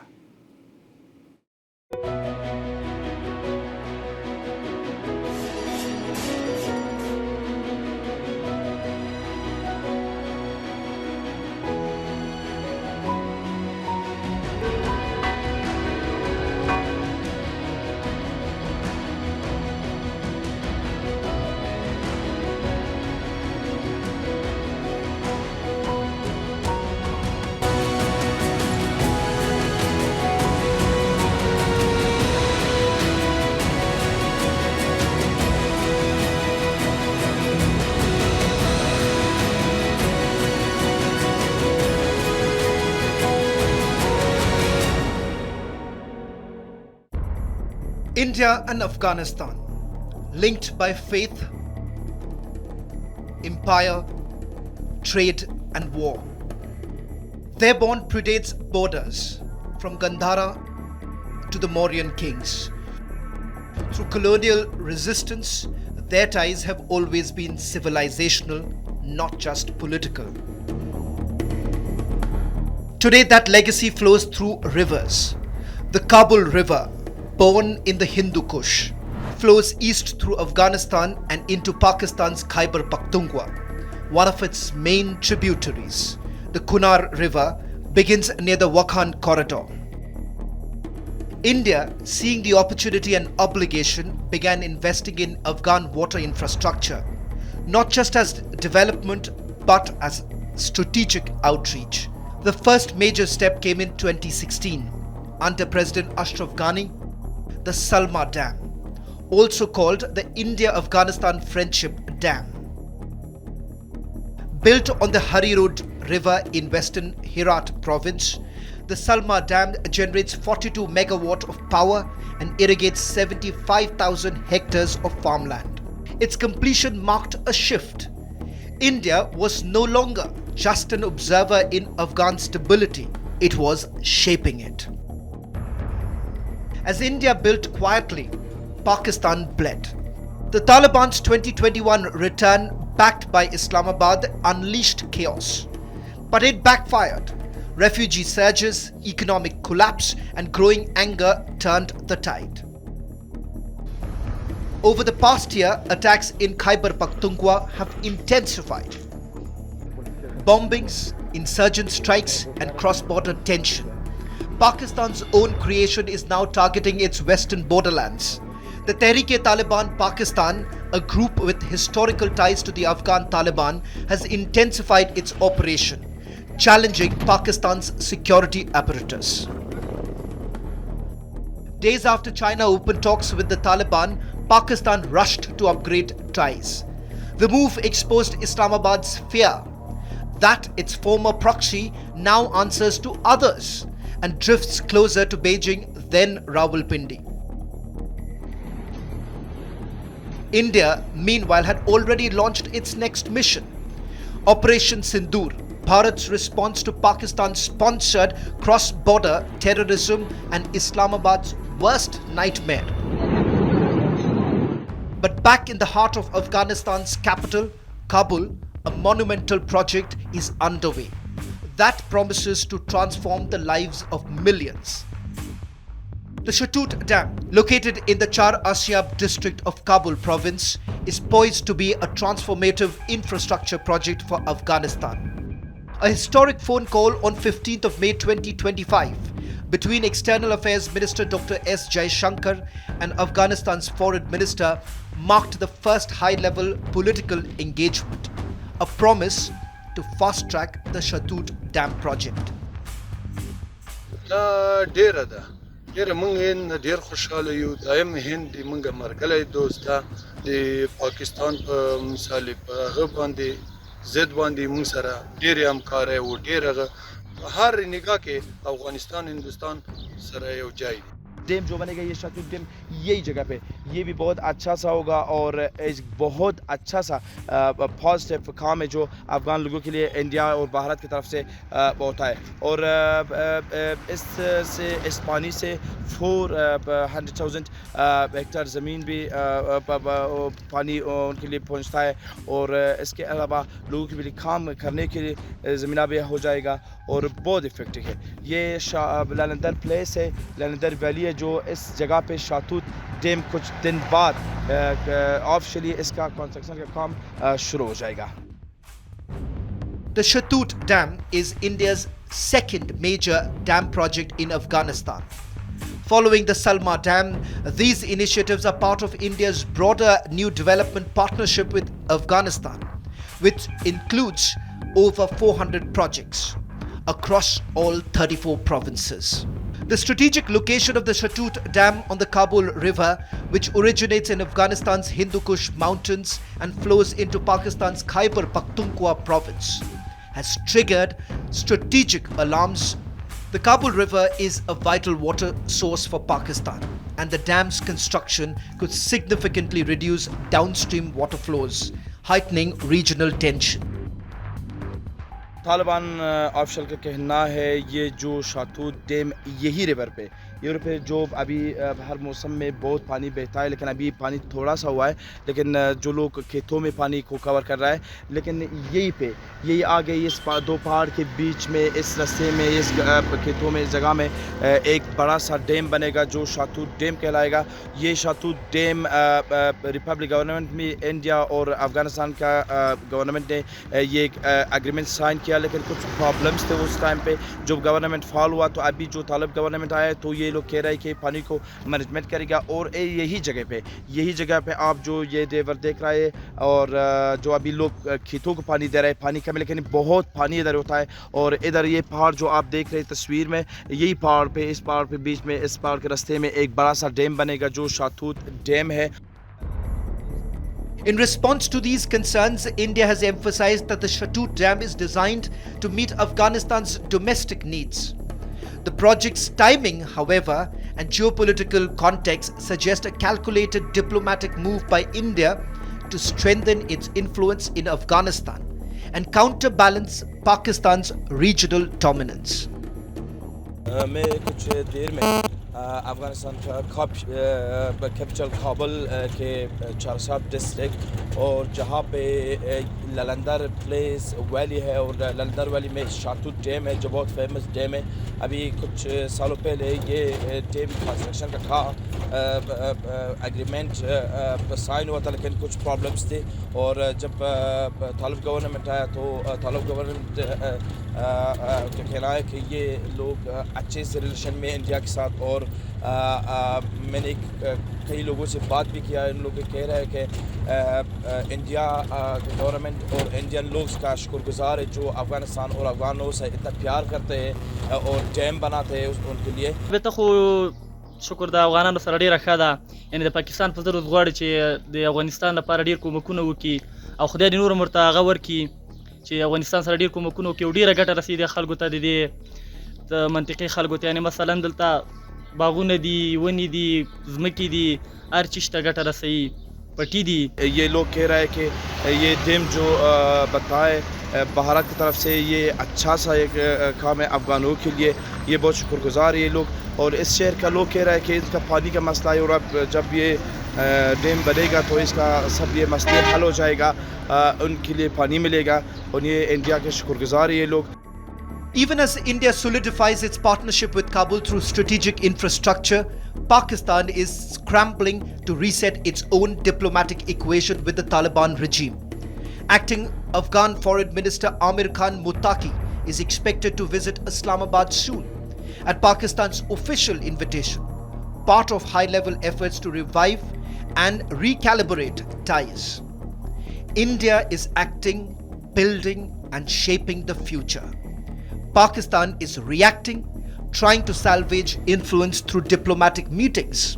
[SPEAKER 2] India and Afghanistan, linked by faith, empire, trade and war. Their bond predates borders, from Gandhara to the Mauryan kings. Through colonial resistance, their ties have always been civilizational, not just political. Today that legacy flows through rivers. The Kabul River, born in the Hindu Kush, flows east through Afghanistan and into Pakistan's Khyber Pakhtunkhwa. One of its main tributaries, the Kunar River, begins near the Wakhan corridor. India, seeing the opportunity and obligation, began investing in Afghan water infrastructure, not just as development but as strategic outreach. The first major step came in 2016 under President Ashraf Ghani, the Salma Dam, also called the India-Afghanistan Friendship Dam. Built on the Hari Road River in western Herat province, the Salma Dam generates 42 megawatt of power and irrigates 75,000 hectares of farmland. Its completion marked a shift. India was no longer just an observer in Afghan stability, it was shaping it. As India built quietly, Pakistan bled. The Taliban's 2021 return, backed by Islamabad, unleashed chaos. But it backfired. Refugee surges, economic collapse, and growing anger turned the tide. Over the past year, attacks in Khyber Pakhtunkhwa have intensified. Bombings, insurgent strikes, and cross-border tension. Pakistan's own creation is now targeting its western borderlands. The Tehreek-e-Taliban Pakistan, a group with historical ties to the Afghan Taliban, has intensified its operation, challenging Pakistan's security apparatus. Days after China opened talks with the Taliban, Pakistan rushed to upgrade ties. The move exposed Islamabad's fear that its former proxy now answers to others and drifts closer to Beijing, then Rawalpindi. India, meanwhile, had already launched its next mission, Operation Sindoor, Bharat's response to Pakistan-sponsored cross-border terrorism and Islamabad's worst nightmare. But back in the heart of Afghanistan's capital, Kabul, a monumental project is underway that promises to transform the lives of millions. The Shatut Dam, located in the Char Asyab district of Kabul province, is poised to be a transformative infrastructure project for Afghanistan. A historic phone call on 15th of May 2025 between External Affairs Minister Dr. S. Jaishankar and Afghanistan's Foreign Minister marked the first high-level political engagement, a promise to fast-track the Shatut Dam project.
[SPEAKER 8] ډیره مونږ ډیر خوشاله یو دایم هند مونږ مرګلې دوستا د پاکستان په مثال په هغه باندې زد باندې مونږ سره ډیر همکاري او ډیر هر نگاه کې افغانستان هندوستان سره یو ځای دی
[SPEAKER 9] dam जो बनेगा ये शतुत dam यही जगह पे ये भी बहुत अच्छा सा होगा और एक बहुत अच्छा सा पॉजिटिव काम है जो अफ़गान लोगों के लिए इंडिया और भारत की तरफ से होता है और इस पानी से 400,000 हेक्टेयर ज़मीन भी पानी उनके लिए पहुंचता है और इसके अलावा लोगों के लिए काम करने के लिए ज़मीना भी हो जाएगा और बहुत इफेक्टिव है। ये लैलेंदर प्लेस है, लैलेंदर वैली है जो इस जगह पे शातूत डैम कुछ दिन बाद ऑफिशियली इसका कंस्ट्रक्शन का काम शुरू हो जाएगा।
[SPEAKER 2] The Shatut Dam is India's second major dam project in Afghanistan. Following the Salma Dam, these initiatives are part of India's broader new development partnership with Afghanistan, which includes over 400 projects across all 34 provinces. The strategic location of the Shatut Dam on the Kabul River, which originates in Afghanistan's Hindu Kush mountains and flows into Pakistan's Khyber Pakhtunkhwa province, has triggered strategic alarms. The Kabul River is a vital water source for Pakistan, and the dam's construction could significantly reduce downstream water flows, heightening regional tension.
[SPEAKER 9] Taliban official का कहना है ये जो शातूत dam यही river पे जो अभी हर मौसम में बहुत पानी बहता है लेकिन अभी पानी थोड़ा सा हुआ है लेकिन जो लोग खेतों में पानी को कवर कर रहा है लेकिन यही आगे इस दो पहाड़ के बीच में इस रास्ते में इस खेतों में इस जगह में एक बड़ा सा डैम बनेगा जो शातूत डैम कहलाएगा। ये शातूत डैम रिपब्लिक गवर्नमेंट में इंडिया और अफगानिस्तान का गवर्नमेंट ने ये एग्रीमेंट साइन किया लेकिन कुछ प्रॉब्लम्स थे उस टाइम पे जब गवर्नमेंट फॉल हुआ तो अभी जो तालिब गवर्नमेंट आया तो ये लोग कह रहे हैं कि पानी को मैनेजमेंट करेगा और यही जगह पे आप जो ये रिवर देख रहे हैं और जो अभी लोग खेतों को पानी दे रहे हैं पानी कम है लेकिन बहुत पानी इधर होता है और इधर ये पहाड़ जो आप देख रहे हैं तस्वीर में यही पहाड़ पे इस पहाड़ पे बीच में इस पहाड़ के रास्ते में एक बड़ा सा डैम बनेगा जो शातूत डैम है।
[SPEAKER 2] In response to these concerns, India has emphasized that the Shatut Dam is designed to meet Afghanistan's domestic needs. The project's timing, however, and geopolitical context suggest a calculated diplomatic move by India to strengthen its influence in Afghanistan and counterbalance Pakistan's regional dominance.
[SPEAKER 9] मैं कुछ देर में अफगानिस्तान का capital Kabul के चारसाब district और जहाँ पे ललंदर place valley है और ललंदर वैली में शातूत डैम है जो बहुत फेमस डैम है। अभी कुछ सालों पहले ये डैम कंस्ट्रक्शन का था, एग्रीमेंट साइन हुआ था, लेकिन कुछ प्रॉब्लम्स थे और जब तालिब गवर्नमेंट आया तो तालिब गवर्नमेंट का कहना है कि ये लोग अच्छे से रिलेशन में इंडिया के साथ और मैंने कई लोगों से बात भी किया, इन लोग कह रहे हैं कि इंडिया गवर्नमेंट और इंडियन लोग का शुक्रगुजार है जो अफगानिस्तान और अफगानों से इतना प्यार करते हैं और डैम बनाते हैं उनके लिए।
[SPEAKER 10] شکر د افغانانو سره ډیره ښه ده، یعنی د پاکستان په ضرورت غواړي چې د افغانستان لپاره ډیر کومکونه وکړي او خدای دې نور مرته هغه ورکړي چې افغانستان سره ډیر کومکونه وکړي او ډیره ګټه رسیدي خلکو ته د دې منطقي خلکو ته، یعنی مثلا دلته باغونه دي، ونې دي، ځمکې دي، هر چیز ته ګټه رسوي، پټي دي।
[SPEAKER 9] ये लोग कह रहे हैं कि ये डैम जो बताए भारत की तरफ से ये अच्छा सा एक काम है अफगानों के लिए, ये बहुत शुक्रगुजार है ये लोग। और इस शहर का लोग कह रहा है कि इसका पानी का मसला है और अब जब ये डैम बनेगा तो इसका सब ये मसले हल हो जाएगा, उनके लिए पानी मिलेगा और ये इंडिया के शुक्रगुजार है ये लोग।
[SPEAKER 2] Even as India solidifies its partnership with Kabul through strategic infrastructure, Pakistan is scrambling to reset its own diplomatic equation with the Taliban regime. Acting Afghan Foreign Minister Amir Khan Muttaqi is expected to visit Islamabad soon at Pakistan's official invitation, part of high-level efforts to revive and recalibrate ties. India is acting, building and shaping the future. Pakistan is reacting, trying to salvage influence through diplomatic meetings.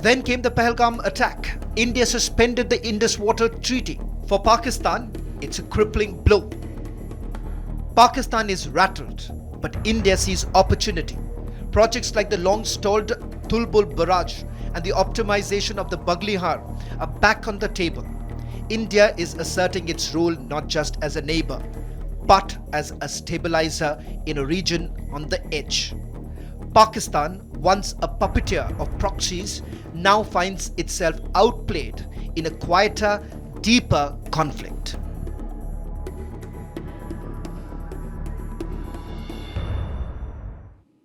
[SPEAKER 2] Then came the Pahalgam attack. India suspended the Indus Water Treaty. For Pakistan, it's a crippling blow. Pakistan is rattled, but India sees opportunity. Projects like the long-stalled Tulbul Barrage and the optimization of the Baglihar are back on the table. India is asserting its role not just as a neighbor, but as a stabilizer in a region on the edge. Pakistan, once a puppeteer of proxies, now finds itself outplayed in a quieter, deeper conflict.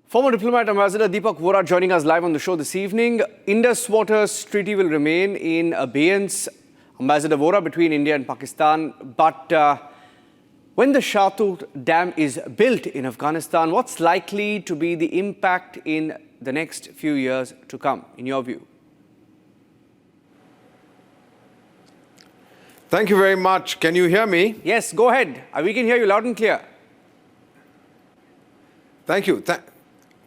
[SPEAKER 1] Former diplomat Ambassador Deepak Vora joining us live on the show this evening. Indus Waters Treaty will remain in abeyance, Ambassador Vora, between India and Pakistan. But when the Shahtut Dam is built in Afghanistan, what's likely to be the impact in the next few years to come, in your view?
[SPEAKER 11] Thank you very much. Can you hear me?
[SPEAKER 1] Yes, go ahead. We can hear you loud and clear.
[SPEAKER 11] Thank you.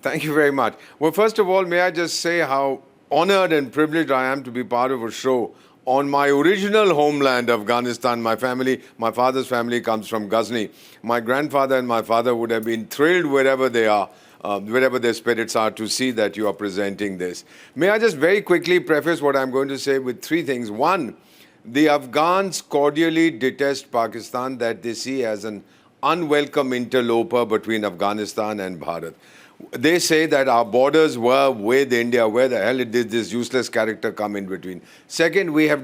[SPEAKER 11] Thank you very much. Well, first of all, may I just say how honored and privileged I am to be part of a show on my original homeland, Afghanistan. My father's family comes from Ghazni. My grandfather and my father would have been thrilled wherever they are, wherever their spirits are, to see that you are presenting this. May I just very quickly preface what I'm going to say with three things. One, the Afghans cordially detest Pakistan, that they see as an unwelcome interloper between Afghanistan and Bharat. They say that our borders were with India. Where the hell did this useless character come in between? Second, we have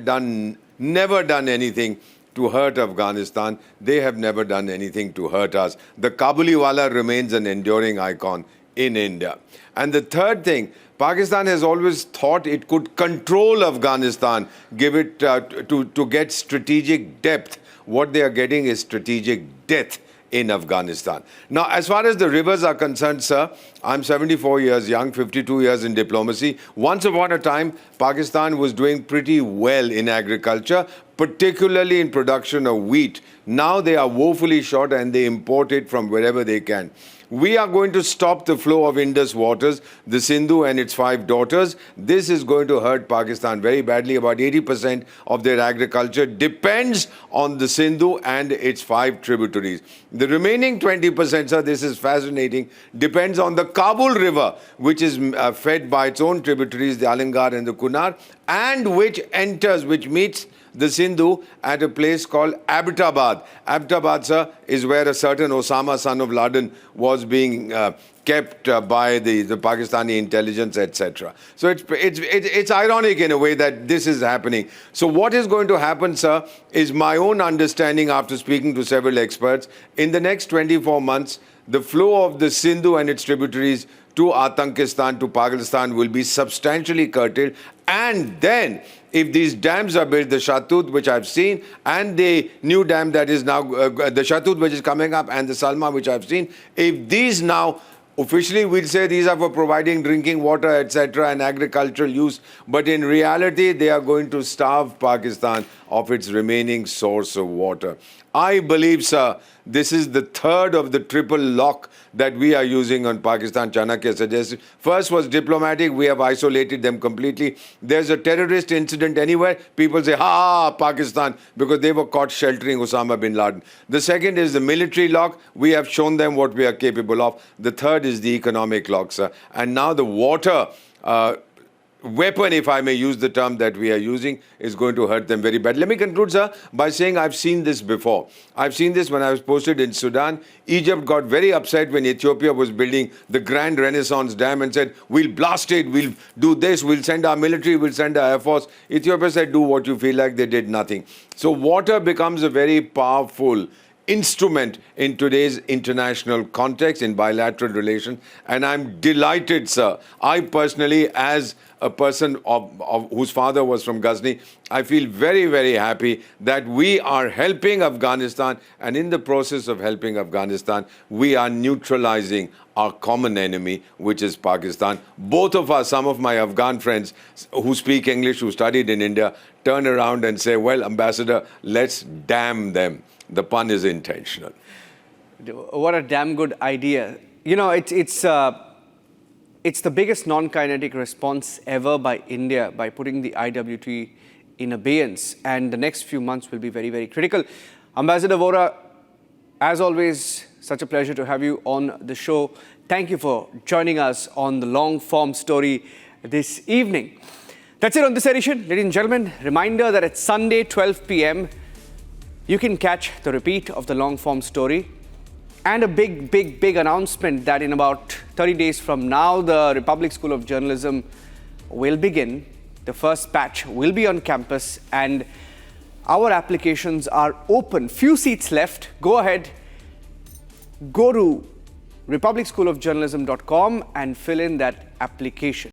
[SPEAKER 11] never done anything to hurt Afghanistan. They have never done anything to hurt us. The Kabuliwala remains an enduring icon in India. And the third thing, Pakistan has always thought it could control Afghanistan, give it to get strategic depth. What they are getting is strategic death in Afghanistan. Now, as far as the rivers are concerned, sir, I'm 74 years young, 52 years in diplomacy. Once upon a time, Pakistan was doing pretty well in agriculture, particularly in production of wheat. Now they are woefully short and they import it from wherever they can. We are going to stop the flow of Indus waters, the Sindhu and its 5 daughters. This is going to hurt Pakistan very badly. About 80% of their agriculture depends on the Sindhu and its 5 tributaries. The remaining 20%, sir, this is fascinating, depends on the Kabul River, which is fed by its own tributaries, the Alangar and the Kunar, and which meets the Sindhu at a place called Abbottabad. Abbottabad, sir, is where a certain Osama, son of Laden, was being kept by the Pakistani intelligence, etc. So it's ironic in a way that this is happening. So what is going to happen, sir, is my own understanding after speaking to several experts. In the next 24 months, the flow of the Sindhu and its tributaries to Afghanistan, to Pakistan, will be substantially curtailed. And then, if these dams are built, the Shatut, which I've seen, and the new dam that is now, the Shatut, which is coming up, and the Salma, which I've seen, if these now, officially we'll say these are for providing drinking water, etc., and agricultural use, but in reality, they are going to starve Pakistan of its remaining source of water. I believe, sir, this is the third of the triple lock that we are using on Pakistan, Chanakya suggested. First was diplomatic, we have isolated them completely. There's a terrorist incident anywhere, people say, ha, Pakistan, because they were caught sheltering Osama bin Laden. The second is the military lock, we have shown them what we are capable of. The third is the economic lock, sir. And now the water weapon, if I may use the term that we are using, is going to hurt them very bad. Let me conclude, sir, by saying I've seen this before. I've seen this when I was posted in Sudan. Egypt got very upset when Ethiopia was building the Grand Renaissance Dam and said, we'll blast it, we'll do this, we'll send our military, we'll send our air force. Ethiopia said, do what you feel like. They did nothing. So water becomes a very powerful instrument in today's international context, in bilateral relations. And I'm delighted, sir. I personally, as a person whose father was from Ghazni, I feel very, very happy that we are helping Afghanistan, and in the process of helping Afghanistan, we are neutralizing our common enemy, which is Pakistan. Both of us, some of my Afghan friends who speak English, who studied in India, turn around and say, well, Ambassador, let's damn them. The pun is intentional.
[SPEAKER 1] What a damn good idea. You know, it's the biggest non-kinetic response ever by India by putting the IWT in abeyance. And the next few months will be very, very critical. Ambassador Vohra, as always, such a pleasure to have you on the show. Thank you for joining us on the long-form story this evening. That's it on this edition. Ladies and gentlemen, reminder that it's Sunday, 12 p.m. You can catch the repeat of the long-form story. And a big announcement that in about 30 days from now, the Republic School of Journalism will begin. The first batch will be on campus and our applications are open. Few seats left. Go ahead, go to republicschoolofjournalism.com and fill in that application.